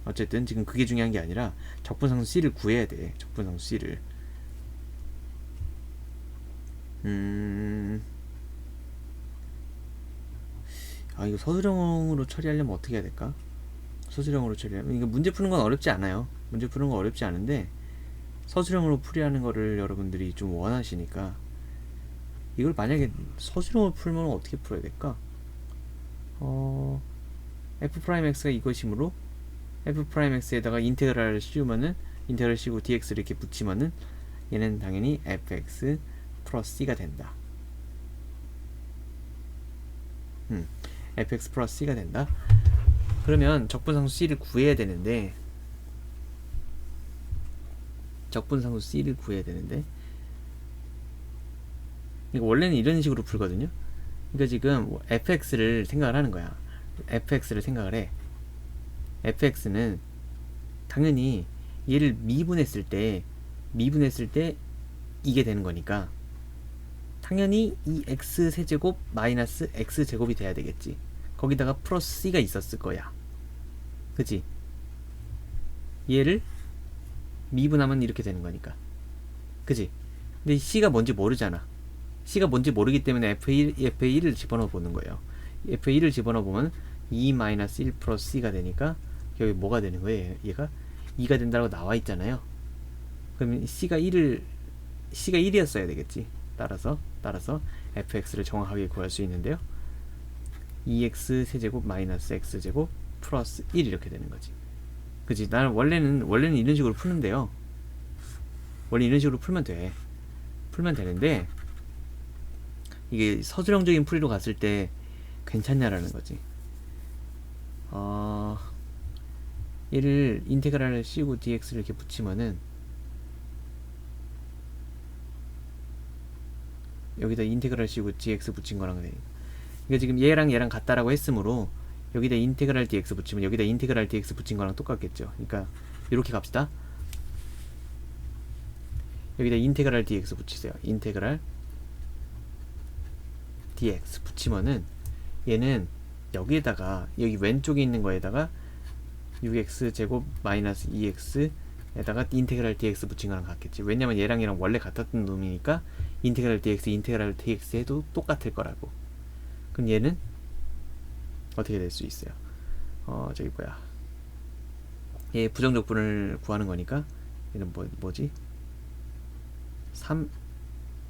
어쨌든 지금 그게 중요한 게 아니라 적분상수 C를 구해야 돼. 적분상수 C를. 이거 서술형으로 처리하려면 어떻게 해야 될까? 서술형으로 처리하면 이거 문제 푸는 건 어렵지 않아요. 문제 푸는 건 어렵지 않은데 서술형으로 풀이하는 거를 여러분들이 좀 원하시니까 이걸 만약에 서술형으로 풀면 어떻게 풀어야 될까? f'x가 이것이므로 f'x에다가 인테그랄을 씌우면은 인테그랄 씌우고 dx를 이렇게 붙이면은 얘는 당연히 fx 플러스 c가 된다. fx 플러스 c가 된다. 그러면 적분상수 c를 구해야 되는데 이거 원래는 이런 식으로 풀거든요. 그러니까 지금 fx를 생각을 하는 거야. fx를 생각을 해. fx는 당연히 얘를 미분했을 때 이게 되는 거니까 당연히 이 x 세제곱 마이너스 x 제곱이 돼야 되겠지. 거기다가 플러스 c가 있었을 거야. 그치? 얘를 미분하면 이렇게 되는 거니까. 그치? 근데 c가 뭔지 모르잖아. c가 뭔지 모르기 때문에 f1을 집어넣어 보는 거예요. f1을 집어넣어 보면 2-1 플러스 c가 되니까 여기 뭐가 되는 거예요? 얘가 2가 된다고 나와 있잖아요. 그러면 c가 1이었어야 되겠지. 따라서 fx를 정확하게 구할 수 있는데요. 2x 세제곱 마이너스 x제곱 플러스 1 이렇게 되는 거지. 그치? 나는 원래는 이런 식으로 푸는데요. 원래 이런 식으로 풀면 되는데 이게 서술형적인 풀이로 갔을 때 괜찮냐라는 거지. 얘를 인테그랄을 씌우고 dx를 이렇게 붙이면은 여기다 인테그랄 씌우고 dx 붙인 거랑 그래. 그러니까 지금 얘랑 같다라고 했으므로 여기다 인테그랄 dx 붙이면 여기다 인테그랄 dx 붙인 거랑 똑같겠죠. 그러니까 이렇게 갑시다. 여기다 인테그랄 dx 붙이세요. 인테그랄 dx 붙이면은 얘는 여기에다가 여기 왼쪽에 있는 거에다가 6x 제곱 마이너스 2x에다가 인테그랄 dx 붙인 거랑 같겠지. 왜냐면 얘랑 원래 같았던 놈이니까 인테그랄 dx 인테그랄 dx 해도 똑같을 거라고. 그럼 얘는 어떻게 될 수 있어요? 저기 뭐야, 얘 부정적분을 구하는 거니까 얘는 뭐지?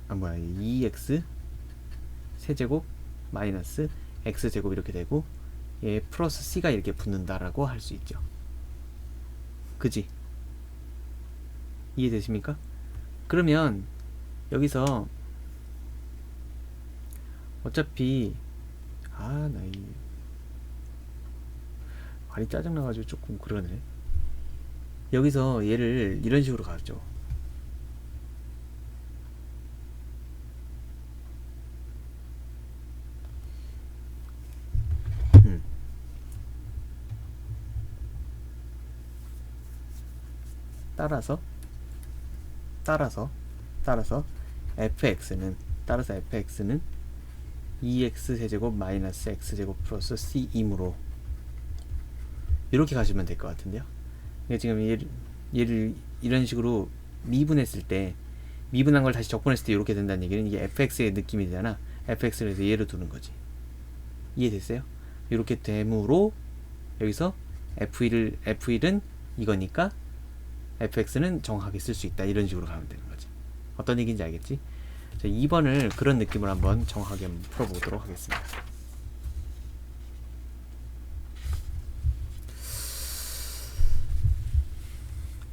2x 세제곱 마이너스 x제곱 이렇게 되고 얘 플러스 c가 이렇게 붙는다라고 할 수 있죠. 그지? 이해되십니까? 그러면 여기서 어차피 나 이 말이 짜증나가지고 조금 그러네. 여기서 얘를 이런 식으로 가죠. 따라서 fx는 2x 세제곱 마이너스 x제곱 플러스 c이므로 이렇게 가시면 될 것 같은데요. 지금 얘를 이런 식으로 미분했을 때, 미분한 걸 다시 적분했을 때 이렇게 된다는 얘기는 이게 fx의 느낌이잖아. fx를 해서 얘를 두는 거지. 이해됐어요? 이렇게 되므로 여기서 f1은 이거니까 fx는 정확하게 쓸 수 있다. 이런 식으로 가면 되는 거지. 어떤 얘기인지 알겠지? 자, 2번을 그런 느낌으로 한번 정확하게 한번 풀어보도록 하겠습니다.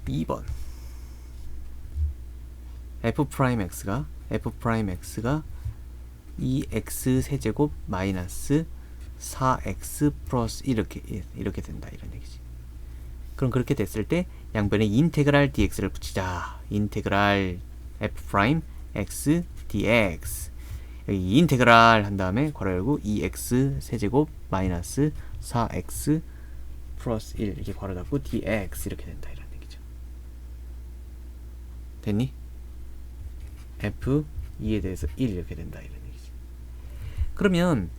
(2번) f'x가 2x 세제곱 마이너스 4x 플러스 이렇게 된다, 이런 얘기지. 그럼 그렇게 됐을 때 양변에 인테그랄 dx를 붙이자. 인테그랄 f'x dx. 여기 인테그랄 한 다음에 괄호 열고 2x 세제곱 마이너스 4x 플러스 1 이렇게 괄호 닫고 dx 이렇게 된다, 이런 얘기죠. 됐니? f2에 대해서 1 이렇게 된다, 이런 얘기지. 그러면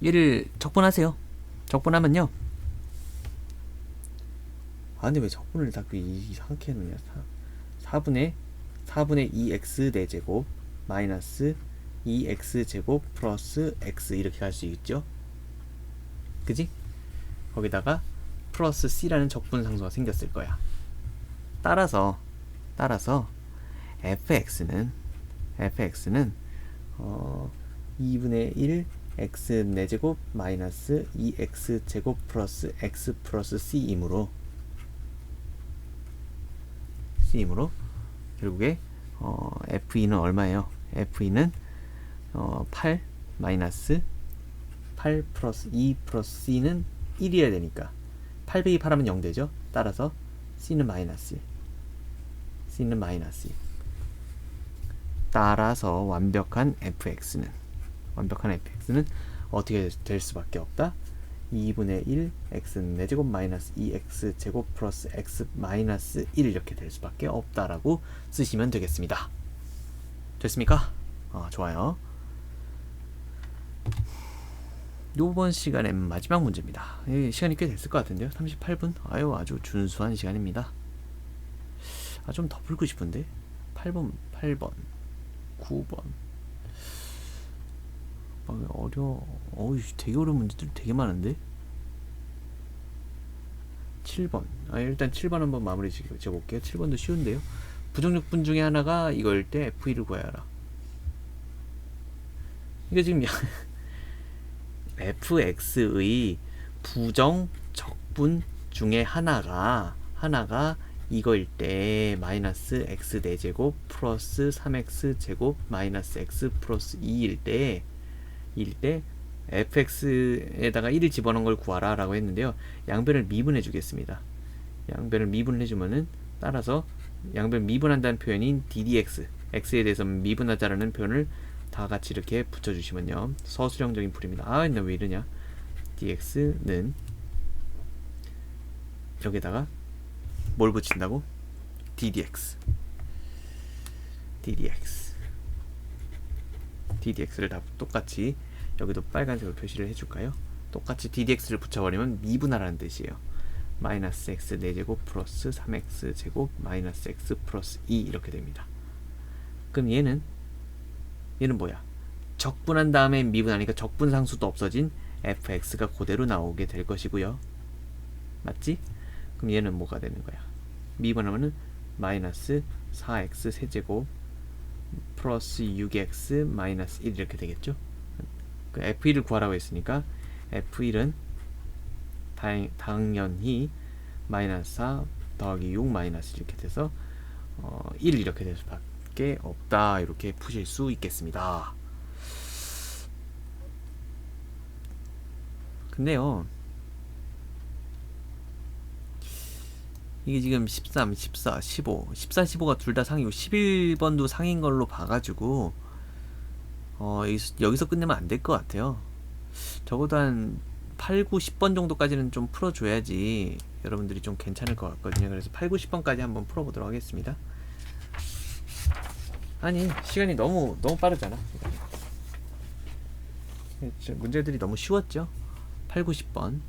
얘를 적분하세요. 적분하면요, 근데 왜 적분을 자꾸 이상하게 해놓냐. 4분의 2x 4제곱 마이너스 2x 제곱 플러스 x 이렇게 갈 수 있죠. 그지? 거기다가 플러스 c라는 적분상수가 생겼을 거야. 따라서 fx는 2분의 1 x 4제곱 마이너스 2x 제곱 플러스 x 플러스 c이므로 결국에 f2는 얼마예요? f2는 8 마이너스 8 플러스 2 플러스 c는 1이어야 되니까 8 빼기 8 하면 0 되죠? 따라서 c는 마이너스 1. 따라서 완벽한 fx는 어떻게 될 수밖에 없다? 2분의 1 x는 4제곱 마이너스 2x 제곱 플러스 x 마이너스 1 이렇게 될 수밖에 없다라고 쓰시면 되겠습니다. 됐습니까? 좋아요. 요번 시간의 마지막 문제입니다. 시간이 꽤 됐을 것 같은데요. 38분? 아주 준수한 시간입니다. 좀 더 풀고 싶은데. 8번 9번 되게 어려운 문제들 되게 많은데. 7번 일단 7번 한번 마무리 지어볼게요. 7번도 쉬운데요. 부정적분 중에 하나가 이거일 때 f1을 구해라. 이게 지금 fx의 부정적분 중에 하나가 이거일 때 마이너스 x 4제곱 플러스 3x 제곱 마이너스 x 플러스 2일 때 fx에다가 1을 집어넣은 걸 구하라 라고 했는데요. 양변을 미분해 주겠습니다. 양변을 미분을 해주면은 따라서 양변 미분한다는 표현인 ddx, x에 대해서 미분하자라는 표현을 다 같이 이렇게 붙여주시면요, 서술형적인 풀입니다. 아, 나 왜 이러냐. dx는 여기다가 뭘 붙인다고? ddx를 다 똑같이 여기도 빨간색으로 표시를 해줄까요? 똑같이 ddx를 붙여버리면 미분하라는 뜻이에요. 마이너스 x 4제곱 플러스 3x 제곱 마이너스 x 플러스 2 이렇게 됩니다. 그럼 얘는 뭐야? 적분한 다음에 미분하니까 적분상수도 없어진 fx가 그대로 나오게 될 것이고요. 맞지? 그럼 얘는 뭐가 되는 거야? 미분하면은 마이너스 4x 세제곱 플러스 6x 마이너스 1 이렇게 되겠죠? 그 f1을 구하라고 했으니까 f1은 당연히 마이너스 4 더하기 6 마이너스 이렇게 돼서 1 이렇게 될 수밖에 없다. 이렇게 푸실 수 있겠습니다. 근데요, 이게 지금 13, 14, 15, 14, 15가 둘 다 상이고 11번도 상인 걸로 봐가지고 여기서 끝내면 안 될 것 같아요. 적어도 한 8, 9, 10번 정도까지는 좀 풀어줘야지 여러분들이 좀 괜찮을 것 같거든요. 그래서 8, 9, 10번까지 한번 풀어보도록 하겠습니다. 아니, 시간이 너무 빠르잖아. 문제들이 너무 쉬웠죠? 8, 9, 10번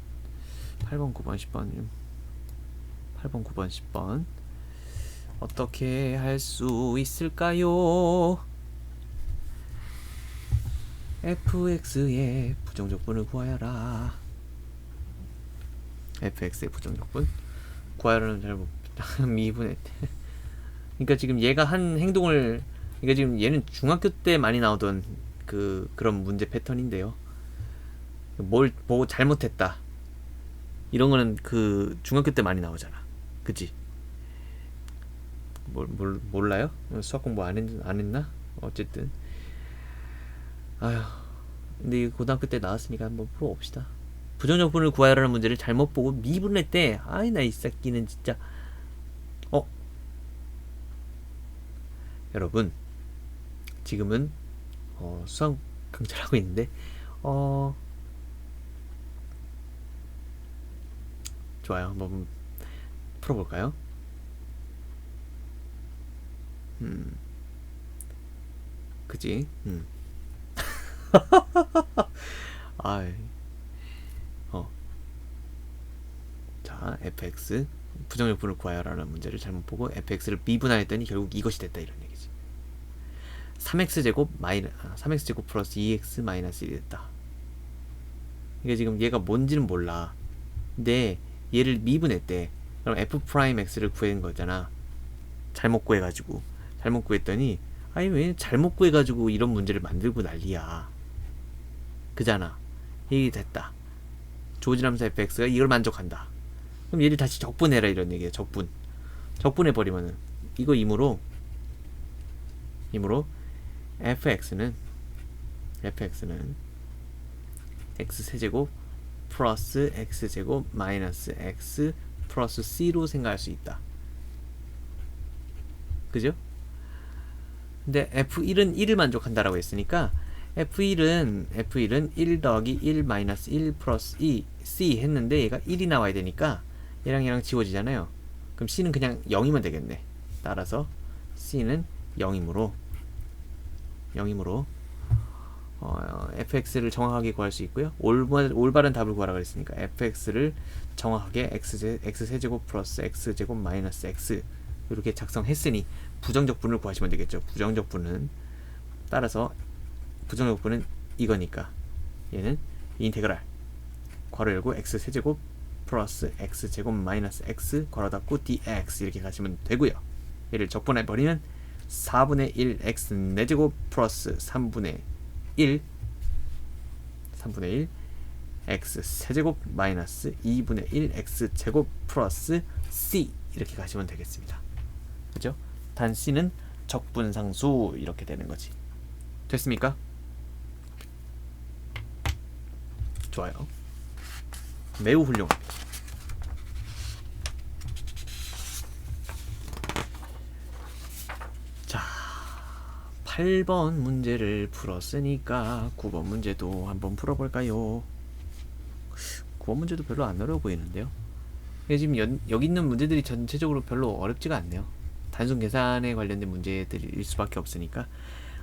8번, 9번, 10번 8번, 9번, 10번 어떻게 할 수 있을까요? fx의 부정적분을 구하여라. fx의 부정적분 구하여라는 잘못 미분했. 그러니까 지금 얘가 한 행동을, 그러니까 지금 얘는 중학교 때 많이 나오던 그런 문제 패턴인데요. 뭐 잘못했다 이런 거는 그 중학교 때 많이 나오잖아. 그치? 몰라요? 수학 공부 안 했나? 어쨌든 아휴, 근데 이거 고등학교 때 나왔으니까 한번 풀어봅시다. 부정적분을 구하라는 문제를 잘못 보고 미분할 때, 아이 나 이 새끼는 진짜. 여러분 지금은 수학 강좌를 하고 있는데 좋아요. 한번 풀어볼까요? 그지? 아이, 자, fx 부정적분을 구하여라는 문제를 잘못 보고 fx를 미분하였더니 결국 이것이 됐다 이런 얘기지. 3x제곱 플러스 2x 마이너스 1이 됐다. 이게 지금 얘가 뭔지는 몰라. 근데 얘를 미분했대. 그럼 f'x를 구한 거잖아. 잘못 구했더니 아니 왜 잘못 구해가지고 이런 문제를 만들고 난리야. 그잖아. 이게 됐다. 조지람수 fx가 이걸 만족한다. 그럼 얘를 다시 적분해라 이런 얘기야. 적분해버리면은 이거 임으로 fx는 x세제곱 플러스 x제곱 마이너스 x 플러스 c로 생각할 수 있다. 그죠? 근데 f1은 1을 만족한다라고 했으니까 f1은 1 더하기 1 마이너스 1 플러스 2 c 했는데 얘가 1이 나와야 되니까 얘랑 지워지잖아요. 그럼 c는 그냥 0이면 되겠네. 따라서 c는 0이므로 fx를 정확하게 구할 수 있고요. 올바른 답을 구하라고 했으니까 fx를 정확하게 x세제곱 플러스 x제곱 마이너스 x 이렇게 작성했으니 부정적분을 구하시면 되겠죠. 따라서 부정적분은 이거니까 얘는 인테그랄 괄호 열고 x세제곱 플러스 x제곱 마이너스 x 괄호 닫고 dx 이렇게 가시면 되고요. 얘를 적분해버리면 4분의 1 x 4제곱 플러스 3분의 1 x 세제곱 마이너스 2분의 1 x 제곱 플러스 c 이렇게 가시면 되겠습니다. 그죠? 단 c는 적분상수 이렇게 되는 거지. 됐습니까? 좋아요. 매우 훌륭합니다. 자, 8번 문제를 풀었으니까 9번 문제도 한번 풀어볼까요? 9번 문제도 별로 안 어려워 보이는데요. 지금 여기 있는 문제들이 전체적으로 별로 어렵지가 않네요. 단순 계산에 관련된 문제들일 수밖에 없으니까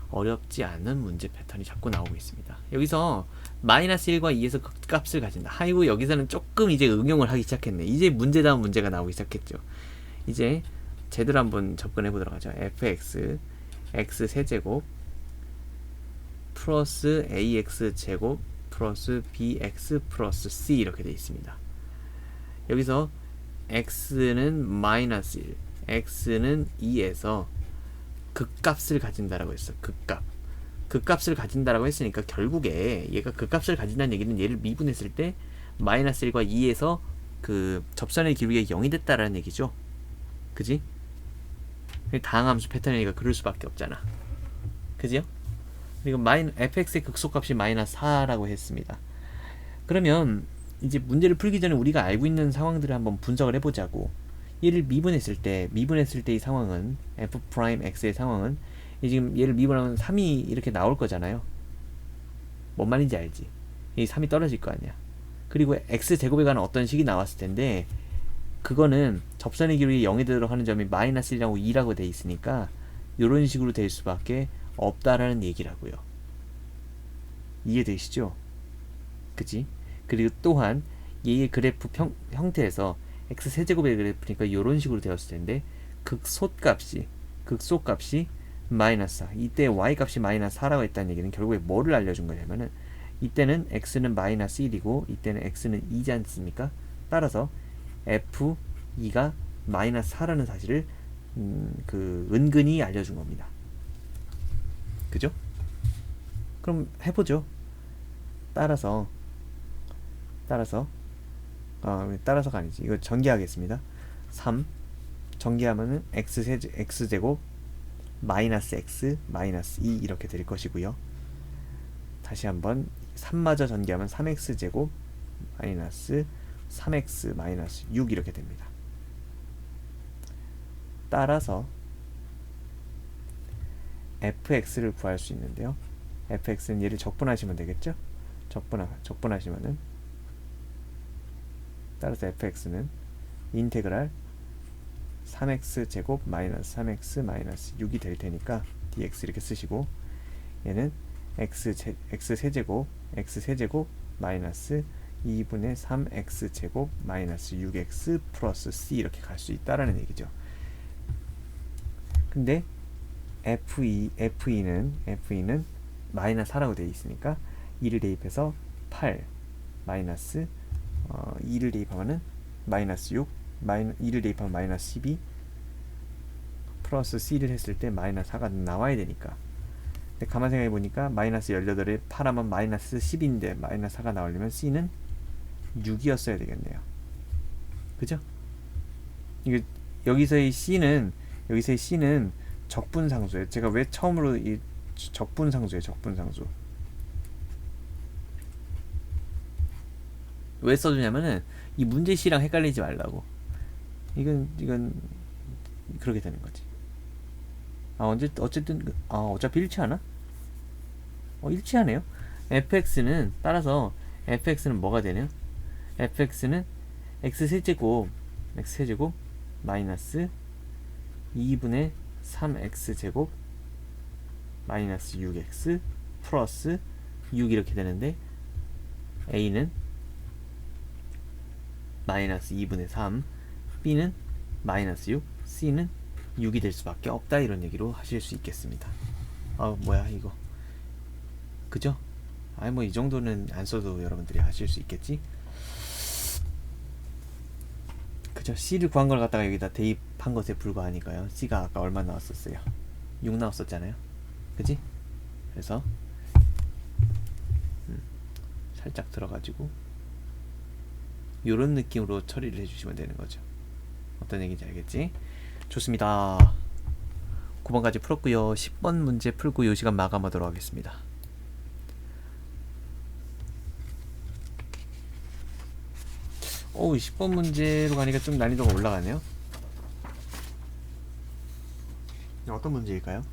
어렵지 않은 문제 패턴이 자꾸 나오고 있습니다. 여기서 마이너스 1과 2에서 극값을 가진다. 하이고 여기서는 조금 이제 응용을 하기 시작했네. 이제 문제다운 문제가 나오기 시작했죠. 이제 제대로 한번 접근해 보도록 하죠. fx x 세제곱 플러스 ax 제곱 플러스 bx 플러스 c 이렇게 되어 있습니다. 여기서 x는 마이너스 1, x는 2에서 극값을 가진다라고 했어. 극값을 가진다라고 했으니까 결국에 얘가 극값을 가진다는 얘기는 얘를 미분했을 때 마이너스 1과 2에서 그 접선의 기울기가 0이 됐다라는 얘기죠. 그지? 다항함수 패턴이니까 그럴 수밖에 없잖아. 그지요? 그리고 fx의 극소값이 마이너스 4라고 했습니다. 그러면 이제 문제를 풀기 전에 우리가 알고 있는 상황들을 한번 분석을 해보자고. 얘를 미분했을 때 이 상황은 f'x의 상황은 지금 얘를 미분하면 3이 이렇게 나올 거잖아요. 뭔 말인지 알지? 이 3이 떨어질 거 아니야. 그리고 x제곱에 관한 어떤 식이 나왔을 텐데 그거는 접선의 기울기 0에 들어가는 점이 마이너스 1하고 2라고 돼 있으니까 이런 식으로 될 수밖에 없다라는 얘기라고요. 이해되시죠? 그치? 그리고 또한 얘의 그래프 형태에서 x세제곱의 그래프니까 이런 식으로 되었을 텐데 극소값이 마이너스 4. 이때 y값이 마이너스 4라고 했다는 얘기는 결국에 뭐를 알려준 거냐면은 이때는 x는 마이너스 1이고 이때는 x는 2지 않습니까? 따라서 f2가 마이너스 4라는 사실을 은근히 알려준 겁니다. 그죠? 그럼 해보죠. 따라서가 아니지. 이거 전개하겠습니다. 3 전개하면은 x제곱 마이너스 x 마이너스 2 이렇게 될 것이고요. 다시 한번 3마저 전개하면 3x제곱 마이너스 3x 마이너스 6 이렇게 됩니다. 따라서 fx를 구할 수 있는데요. fx는 얘를 적분하시면 되겠죠? 적분하시면은 따라서 fx는 인테그랄 3x 제곱 마이너스 3x 마이너스 6이 될 테니까 dx 이렇게 쓰시고 얘는 x 세제곱 마이너스 2분의 3x 제곱 마이너스 6x 플러스 c 이렇게 갈 수 있다라는 얘기죠. 근데 F2는 마이너스 4라고 되어 있으니까 2를 대입해서 8 마이너스 2를 대입하면은 마이너스 6 2를 대입하면 마이너스 12 플러스 c를 했을 때 마이너스 4가 나와야 되니까. 근데 가만 생각해 보니까 마이너스 18에 8하면 마이너스 10인데 마이너스 4가 나오려면 c는 6이었어야 되겠네요. 그죠? 이게 여기서의 c는 적분상수예요. 제가 왜 처음으로 이 적분상수예요. 적분상수. 왜 써주냐면은 이 문제 C랑 헷갈리지 말라고. 이건 그렇게 되는 거지. 어쨌든 어차피 일치하나? 일치하네요. 따라서 fx는 뭐가 되네요? fx는 x세제곱 마이너스 2분의 3x제곱 마이너스 6x 플러스 6 이렇게 되는데 a는 마이너스 2분의 3 b는 마이너스 6 c는 6이 될 수밖에 없다 이런 얘기로 하실 수 있겠습니다. 뭐야 이거 그죠? 뭐 이 정도는 안 써도 여러분들이 하실 수 있겠지? 그죠? C를 구한 걸 갖다가 여기다 대입한 것에 불과하니까요. C가 아까 얼마 나왔었어요? 6 나왔었잖아요. 그지? 그래서 살짝 들어가지고 요런 느낌으로 처리를 해주시면 되는 거죠. 어떤 얘기인지 알겠지? 좋습니다. 9번까지 풀었고요. 10번 문제 풀고 요 시간 마감하도록 하겠습니다. 오우 10번 문제로 가니까 좀 난이도가 올라가네요. 어떤 문제일까요?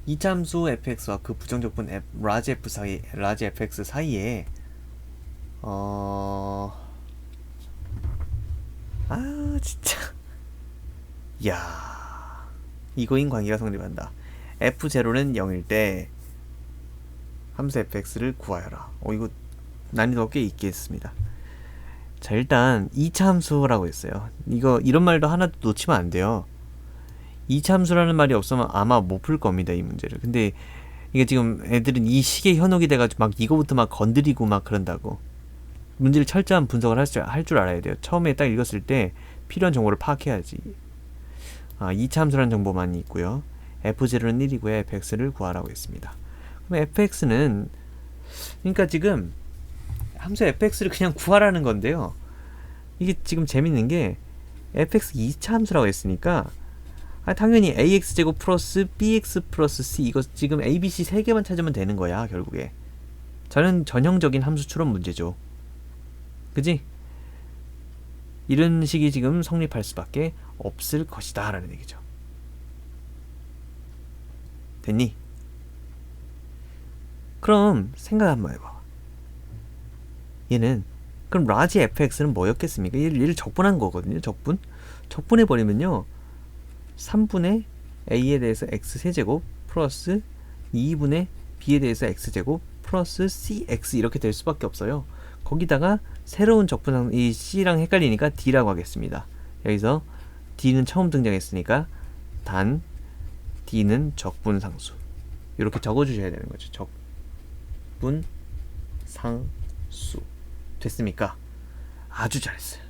이참수 fx와 그 부정적분 라지 fx 사이에 진짜 야 이거인 관계가 성립한다. f0는 0일 때 함수 fx를 구하여라. 이거 난이도가 꽤 있겠습니다. 자, 일단 2차 함수라고 했어요. 이런 말도 하나도 놓치면 안 돼요. 2차 함수라는 말이 없으면 아마 못 풀 겁니다, 이 문제를. 근데 이게 지금 애들은 이 식에 현혹이 돼가지고 막 이거부터 막 건드리고 막 그런다고. 문제를 철저한 분석을 할 줄 알아야 돼요. 처음에 딱 읽었을 때 필요한 정보를 파악해야지. 2차 함수라는 정보만 있고요. f0는 1이고요. fx를 구하라고 했습니다. 그럼 fx는 그러니까 지금 함수 fx를 그냥 구하라는 건데요. 이게 지금 재밌는 게 fx 2차 함수라고 했으니까 당연히 ax제곱 플러스 bx 플러스 c 이거 지금 abc 3개만 찾으면 되는 거야 결국에. 저는 전형적인 함수 추론 문제죠. 그지? 이런 식이 지금 성립할 수밖에 없을 것이다 라는 얘기죠. 됐니? 그럼 생각 한번 해봐. 얘는 그럼 라지 fx는 뭐였겠습니까? 얘를 적분한 거거든요. 적분해버리면요 3분의 a에 대해서 x 세제곱 플러스 2분의 b에 대해서 x제곱 플러스 cx 이렇게 될 수밖에 없어요. 거기다가 새로운 적분상 이 c랑 헷갈리니까 d라고 하겠습니다. 여기서 d는 처음 등장했으니까 단 d는 적분상수 이렇게 적어주셔야 되는 거죠. 적분상수 됐습니까? 아주 잘했어요.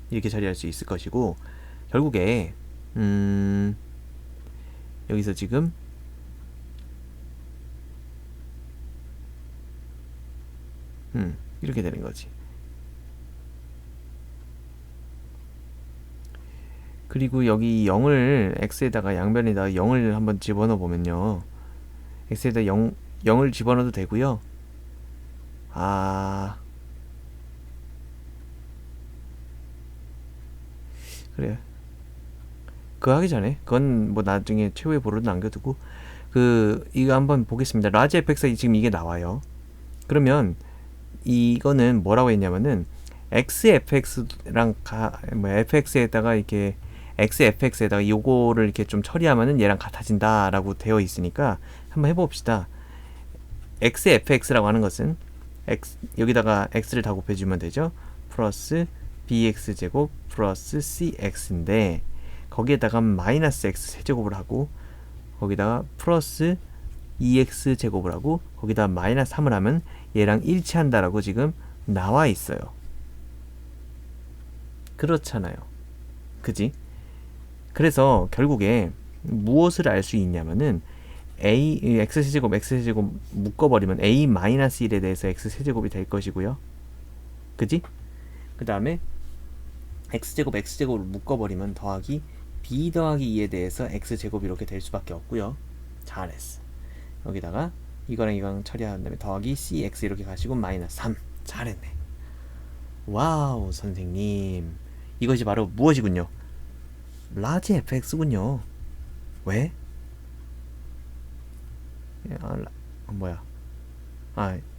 이렇게 처리할 수 있을 것이고 결국에 여기서 지금 이렇게 되는 거지. 그리고 여기 0을 x에다가 양변에다가 0을 한번 집어넣어 보면요. x에다 0을 집어넣어도 되고요. 그래. 그거 하기 전에 그건 뭐 나중에 최후의 보루로 남겨두고 이거 한번 보겠습니다. 라지 fx가 지금 이게 나와요. 그러면 이거는 뭐라고 했냐면은 xfx랑 fx에다가 이렇게 xfx에다가 요거를 이렇게 좀 처리하면은 얘랑 같아진다 라고 되어 있으니까 한번 해봅시다. xfx라고 하는 것은 여기다가 x를 다 곱해주면 되죠. 플러스 bx제곱 플러스 cx인데 거기에다가 마이너스 x 세제곱을 하고 거기다가 플러스 2x 제곱을 하고 거기다 마이너스 3을 하면 얘랑 일치한다라고 지금 나와 있어요. 그렇잖아요. 그지? 그래서 결국에 무엇을 알 수 있냐면은 x세제곱 묶어버리면 a-1에 대해서 x세제곱이 될 것이고요. 그지? 그 다음에 x제곱을 묶어버리면 더하기 b 더하기 2에 대해서 x제곱이 이렇게 될 수밖에 없고요. 잘했어. 여기다가 이거랑 처리한 다음에 더하기 cx 이렇게 가시고 마이너스 3. 잘했네. 와우 선생님, 이것이 바로 무엇이군요? 라지 fx군요. 왜? 뭐야?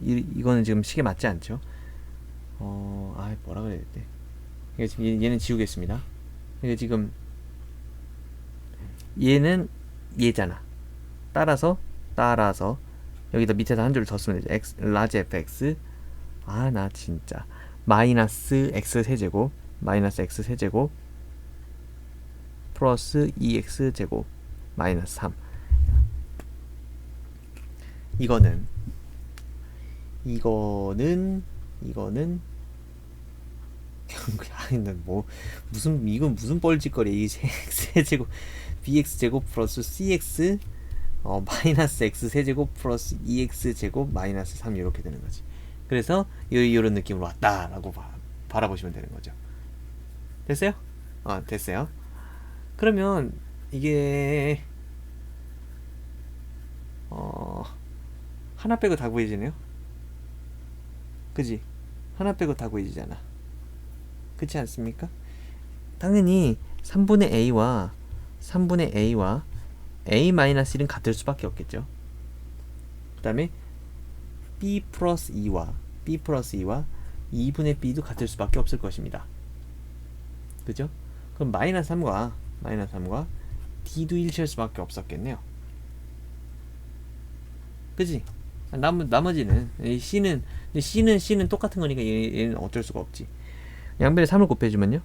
이거는 지금 식에 맞지 않죠? 뭐라 그래야 돼? 이거 지금 얘는 지우겠습니다. 이게 지금 얘는 얘잖아. 따라서 여기다 밑에다 한 줄 더 쓰면 되죠. 라지 fx. 나 진짜 마이너스 x 세제곱 플러스 2x 제곱 마이너스 3. 이거는 이건 무슨 뻘짓거리야. 이 세제곱 bx 제곱 플러스 cx 마이너스 x 세제곱 플러스 2x 제곱 마이너스 3 이렇게 되는 거지. 그래서 이런 느낌으로 왔다라고 바라보시면 되는 거죠. 됐어요? 됐어요. 그러면 이게 하나 빼고 다 구해지네요. 그지? 하나 빼고 다 구해지잖아. 그렇지 않습니까? 당연히 3분의 a와 a-1은 같을 수밖에 없겠죠. 그 다음에 b 플러스 2와 2분의 b도 같을 수밖에 없을 것입니다. 그죠? 그럼 마이너스 3과 d도 일치할 수밖에 없었겠네요. 그지? 나머지는 C는 똑같은 거니까 얘는 어쩔 수가 없지. 양변에 3을 곱해주면요,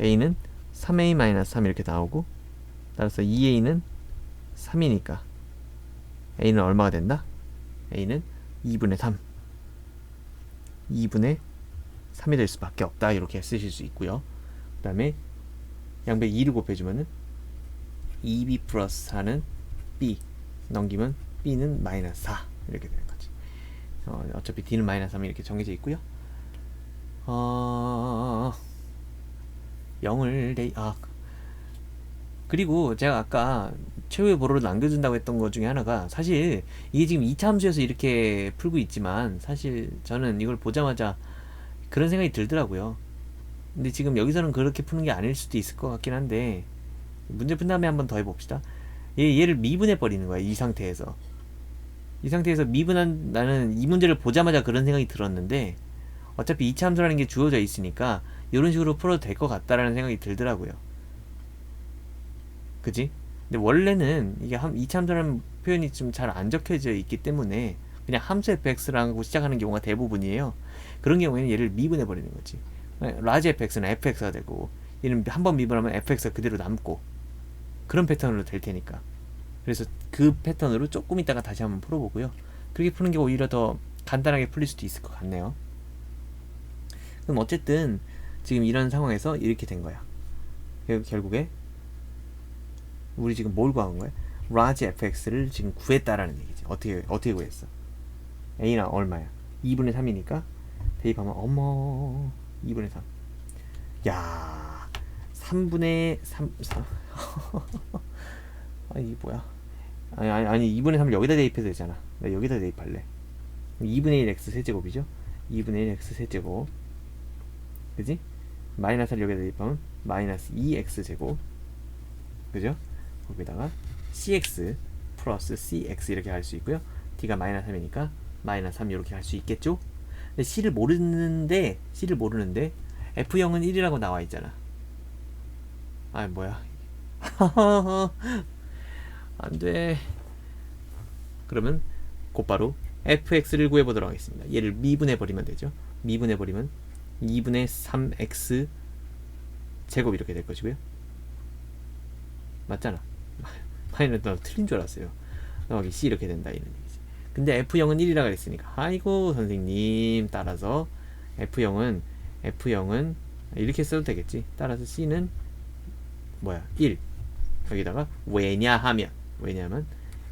A는 3A-3 이렇게 나오고, 따라서 2A는 3이니까 A는 얼마가 된다? A는 2분의 3이 될 수밖에 없다. 이렇게 쓰실 수 있고요. 그 다음에 양변에 2를 곱해주면은 2B 플러스 4는 B 넘기면 B는 마이너스 4 이렇게 되는 거지. 어차피 D는 마이너스 3 이렇게 정해져 있고요. 0을 그리고 제가 아까 최후의 보로를 남겨준다고 했던 것 중에 하나가, 사실 이게 지금 2차 함수에서 이렇게 풀고 있지만 사실 저는 이걸 보자마자 그런 생각이 들더라고요. 근데 지금 여기서는 그렇게 푸는 게 아닐 수도 있을 것 같긴 한데, 문제 푼 다음에 한번 더 해봅시다. 얘를 미분해 버리는 거야. 이 상태에서 나는 이 문제를 보자마자 그런 생각이 들었는데, 어차피 2차 함수라는 게 주어져 있으니까 이런 식으로 풀어도 될 것 같다라는 생각이 들더라고요. 그지? 근데 원래는 이게 2차 함수라는 표현이 좀 잘 안 적혀져 있기 때문에 그냥 함수 fx라고 시작하는 경우가 대부분이에요. 그런 경우에는 얘를 미분해 버리는 거지. 라지 fx는 fx가 되고, 얘는 한번 미분하면 fx가 그대로 남고, 그런 패턴으로 될 테니까. 그래서 그 패턴으로 조금 있다가 다시 한번 풀어보고요. 그렇게 푸는 게 오히려 더 간단하게 풀릴 수도 있을 것 같네요. 그럼 어쨌든 지금 이런 상황에서 이렇게 된 거야. 결국에 우리 지금 뭘 구한 거야? 라지 fx를 지금 구했다라는 얘기지. 어떻게 구했어? a는 얼마야? 2분의 3이니까 대입하면 2분의 3. 야, 3분의 3 이게 뭐야? 아니 2분의 3을 여기다 대입해도 되잖아. 나 여기다 대입할래. 2분의 1 x 세제곱이죠? 2분의 1 x 세제곱, 그지? 마이너스를 여기다 대입하면 마이너스 2x 제곱, 그죠? 거기다가 cx 플러스 cx 이렇게 할 수 있고요. d가 마이너스 3이니까 마이너스 3 이렇게 할 수 있겠죠? 근데 c를 모르는데 f0은 1이라고 나와 있잖아. 뭐야. 안돼. 그러면 곧바로 fx를 구해보도록 하겠습니다. 얘를 미분해버리면 되죠. 미분해버리면 2분의 3x 제곱 이렇게 될 것이고요. 맞잖아. 마이너스 나 틀린 줄 알았어요. 여기 c 이렇게 된다 이런 얘기지. 근데 f0은 1이라고 했으니까, 아이고 선생님, 따라서 f0은 이렇게 써도 되겠지. 따라서 c는 뭐야? 1. 여기다가 왜냐하면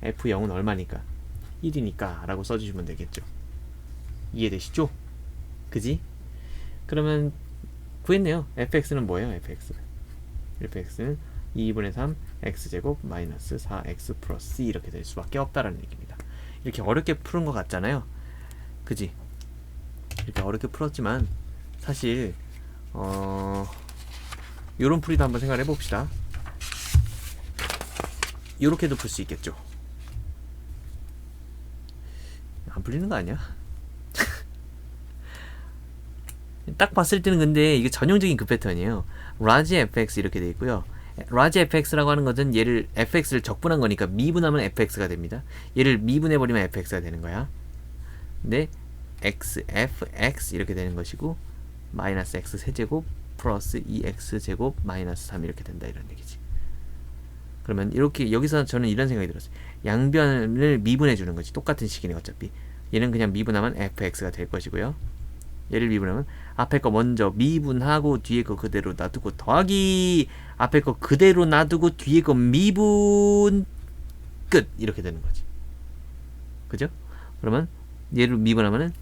f0은 얼마니까? 1이니까 라고 써주시면 되겠죠. 이해되시죠? 그지? 그러면 구했네요. fx는 뭐예요? fx는 2분의 3 x제곱 마이너스 4x 플러스 c 이렇게 될 수밖에 없다라는 얘기입니다. 이렇게 어렵게 푸는 것 같잖아요. 그지? 이렇게 어렵게 풀었지만 사실 요런 풀이도 한번 생각해 봅시다. 요렇게도 풀 수 있겠죠. 안 풀리는 거 아니야? 딱 봤을 때는 근데 이게 전형적인 그 패턴이에요. 라지 fx 이렇게 돼 있고요. 라지 fx라고 하는 것은 얘를 fx를 적분한 거니까 미분하면 fx가 됩니다. 얘를 미분해버리면 fx가 되는 거야. 근데 fx 이렇게 되는 것이고, 마이너스 x 세제곱 플러스 2x 제곱 마이너스 3 이렇게 된다 이런 얘기지. 그러면 이렇게 여기서 저는 이런 생각이 들었어요. 양변을 미분해 주는 거지. 똑같은 식이네 어차피. 얘는 그냥 미분하면 fx가 될 것이고요. 얘를 미분하면 앞에 거 먼저 미분하고 뒤에 거 그대로 놔두고 더하기 앞에 거 그대로 놔두고 뒤에 거 미분 끝 이렇게 되는 거지. 그죠? 그러면 얘를 미분하면은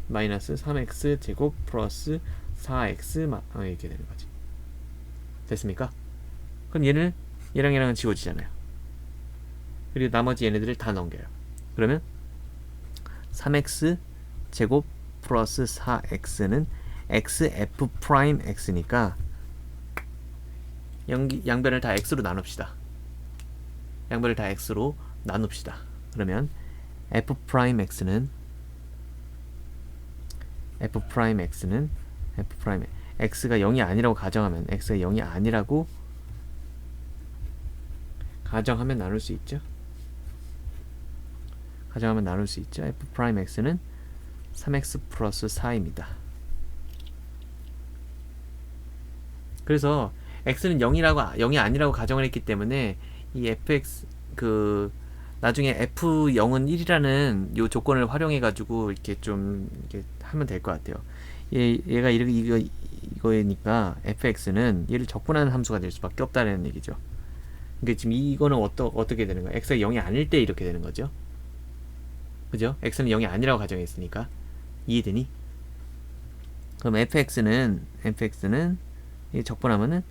마이너스 3x 제곱 플러스 4x 이렇게 되는 거지. 됐습니까? 그럼 얘랑은 지워지잖아요. 그리고 나머지 얘네들을 다 넘겨요. 그러면 3x 제곱 플러스 4x는 xf 프라임 x니까 양변을 다 x로 나눕시다. 양변을 다 x로 나눕시다. 그러면 f 프라임 x는 f 프라임 x가 0이 아니라고 가정하면 x가 0이 아니라고 가정하면 나눌 수 있죠. f 프라임 x는 3x 플러스 4입니다. 그래서 x는 0이 아니라고 가정을 했기 때문에 이 fx 나중에 f0은 1이라는 요 조건을 활용해 가지고 이렇게 좀 이렇게 하면 될 것 같아요. 얘가 이거니까 fx는 얘를 적분하는 함수가 될 수밖에 없다는 얘기죠. 그러니까 지금 이거는 어떻게 되는 거야? x가 0이 아닐 때 이렇게 되는 거죠. 그죠? x는 0이 아니라고 가정했으니까. 이해되니? 그럼 fx는 이 적분하면은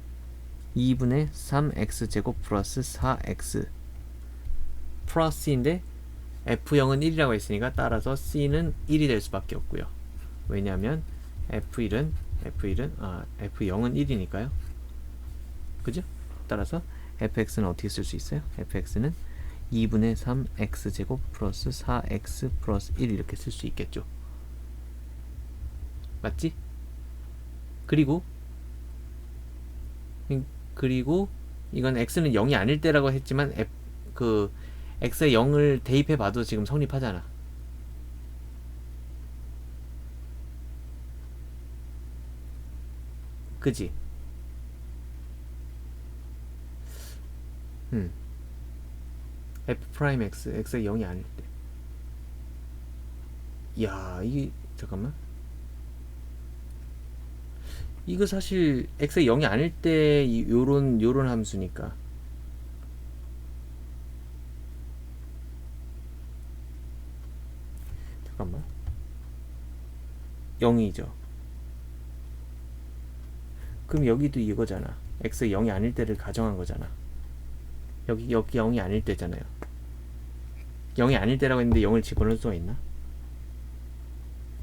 2분의 3x제곱 플러스 4x 플러스인데 f0은 1이라고 했으니까 따라서 c는 1이 될 수밖에 없고요. 왜냐하면 f0은 1이니까요. 그죠? 따라서 fx는 어떻게 쓸 수 있어요? fx는 2분의 3x제곱 플러스 4x 플러스 1 이렇게 쓸 수 있겠죠. 맞지? 그리고 이건 x는 0이 아닐 때라고 했지만 x에 0을 대입해 봐도 지금 성립하잖아. 그지? f 프라임 x에 0이 아닐 때. 이야, 이게 잠깐만. 이거 사실 x에 0이 아닐 때 요런 함수니까. 잠깐만. 0이죠. 그럼 여기도 이거잖아. x에 0이 아닐 때를 가정한 거잖아. 여기 0이 아닐 때잖아요. 0이 아닐 때라고 했는데 0을 집어넣을 수가 있나?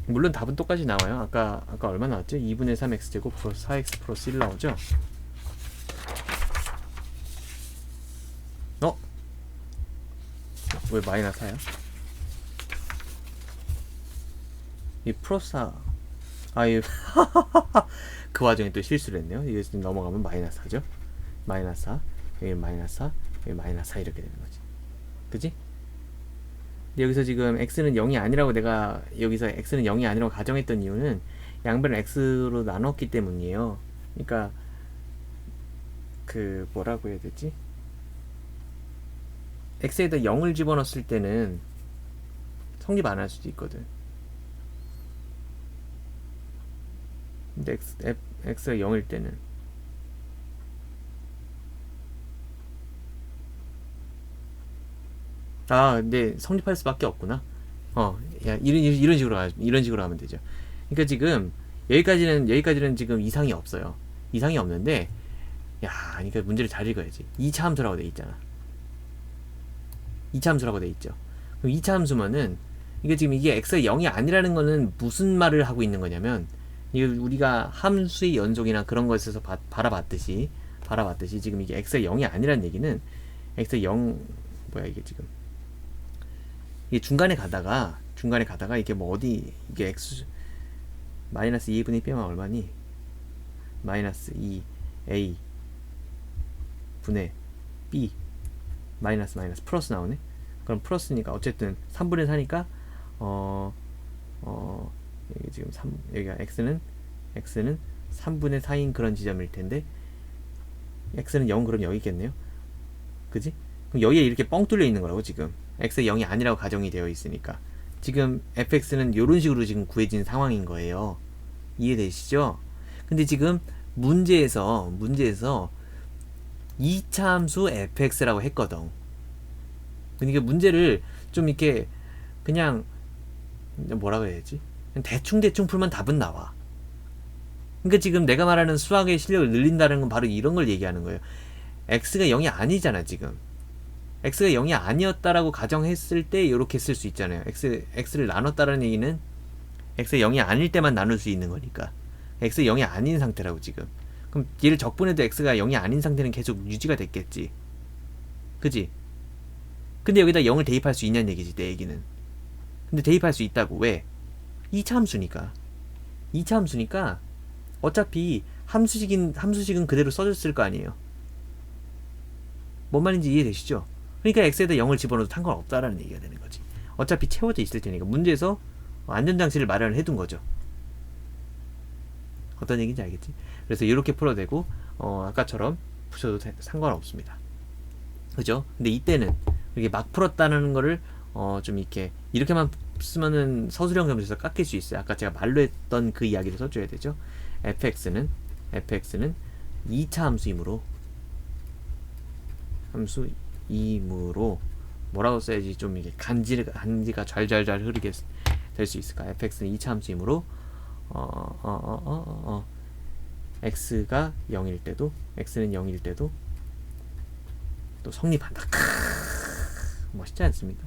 물론 답은 똑같이 나와요. 아까 얼마 나왔죠? 2분의 3x제곱 플러스 4x 플러스 1 나오죠? 왜 마이너스 4야? 이 플러스 4. 그 와중에 또 실수를 했네요. 이거 지금 넘어가면 마이너스 4죠? 마이너스 4, 여기 마이너스 4, 여기 마이너스 4 이렇게 되는 거지. 그지? 근데 여기서 지금 x는 0이 아니라고 내가 여기서 x는 0이 아니라고 가정했던 이유는 양변을 x로 나눴기 때문이에요. 그러니까 뭐라고 해야 되지? x에다 0을 집어넣었을 때는 성립 안 할 수도 있거든. 근데 x가 0일 때는 근데 성립할 수밖에 없구나. 이런 식으로 하면 되죠. 그러니까 지금 여기까지는 지금 이상이 없어요. 이상이 없는데, 그러니까 문제를 잘 읽어야지. 2차 함수라고 돼 있잖아. 2차 함수라고 돼 있죠. 그럼 2차 함수면은 이게 x가 0이 아니라는 거는 무슨 말을 하고 있는 거냐면, 이게 우리가 함수의 연속이나 그런 것에서 바라봤듯이 지금 이게 x가 0이 아니라는 얘기는 x가 0 이게 지금 이게 중간에 가다가 이게 이게 x 마이너스 2분의 b면 얼마니? 마이너스 2a 분의 b 마이너스 플러스 나오네. 그럼 플러스니까 어쨌든 3분의 4니까 여기 지금 여기가 x는 3분의 4인 그런 지점일 텐데 x는 0 그럼 여기 있겠네요. 그지? 그럼 여기에 이렇게 뻥 뚫려 있는 거라고 지금. x가 0이 아니라고 가정이 되어 있으니까. 지금 fx는 이런 식으로 지금 구해진 상황인 거예요. 이해되시죠? 근데 지금 문제에서 2차 함수 fx라고 했거든. 그러니까 문제를 좀 이렇게 그냥 뭐라고 해야지? 대충 풀면 답은 나와. 그러니까 지금 내가 말하는 수학의 실력을 늘린다는 건 바로 이런 걸 얘기하는 거예요. x가 0이 아니잖아 지금. x가 0이 아니었다라고 가정했을 때 이렇게 쓸 수 있잖아요. x를 나눴다라는 얘기는 x가 0이 아닐 때만 나눌 수 있는 거니까. x가 0이 아닌 상태라고 지금. 그럼 얘를 적분해도 x가 0이 아닌 상태는 계속 유지가 됐겠지. 그지? 근데 여기다 0을 대입할 수 있냐는 얘기지, 내 얘기는. 근데 대입할 수 있다고. 왜? 2차 함수니까. 2차 함수니까 어차피 함수식은 그대로 써줬을 거 아니에요. 뭔 말인지 이해되시죠? 그러니까 x에다 0을 집어넣어도 상관없다라는 얘기가 되는 거지. 어차피 채워져 있을 테니까 문제에서 안전장치를 마련을 해둔 거죠. 어떤 얘기인지 알겠지? 그래서 이렇게 풀어도 되고 아까처럼 푸셔도 상관없습니다. 그죠? 근데 이때는 이렇게 막 풀었다는 거를 좀 이렇게만 쓰면은 서술형 점수에서 깎일 수 있어요. 아까 제가 말로 했던 그 이야기를 써줘야 되죠. fx는 2차 함수이므로 뭐라고 써야지 좀 이게 간지가 잘잘잘 흐르게 될 수 있을까? fx는 2차 함수이므로 x가 0일 때도 x는 0일 때도 또 성립한다. 멋있지 않습니까?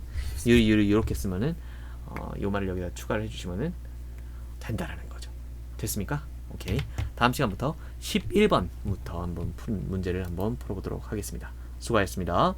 이렇게 쓰면은 요 말을 여기다 추가를 해주시면은 된다라는 거죠. 됐습니까? 오케이. 다음 시간부터 11번부터 한번 문제를 한번 풀어보도록 하겠습니다. 수고하셨습니다.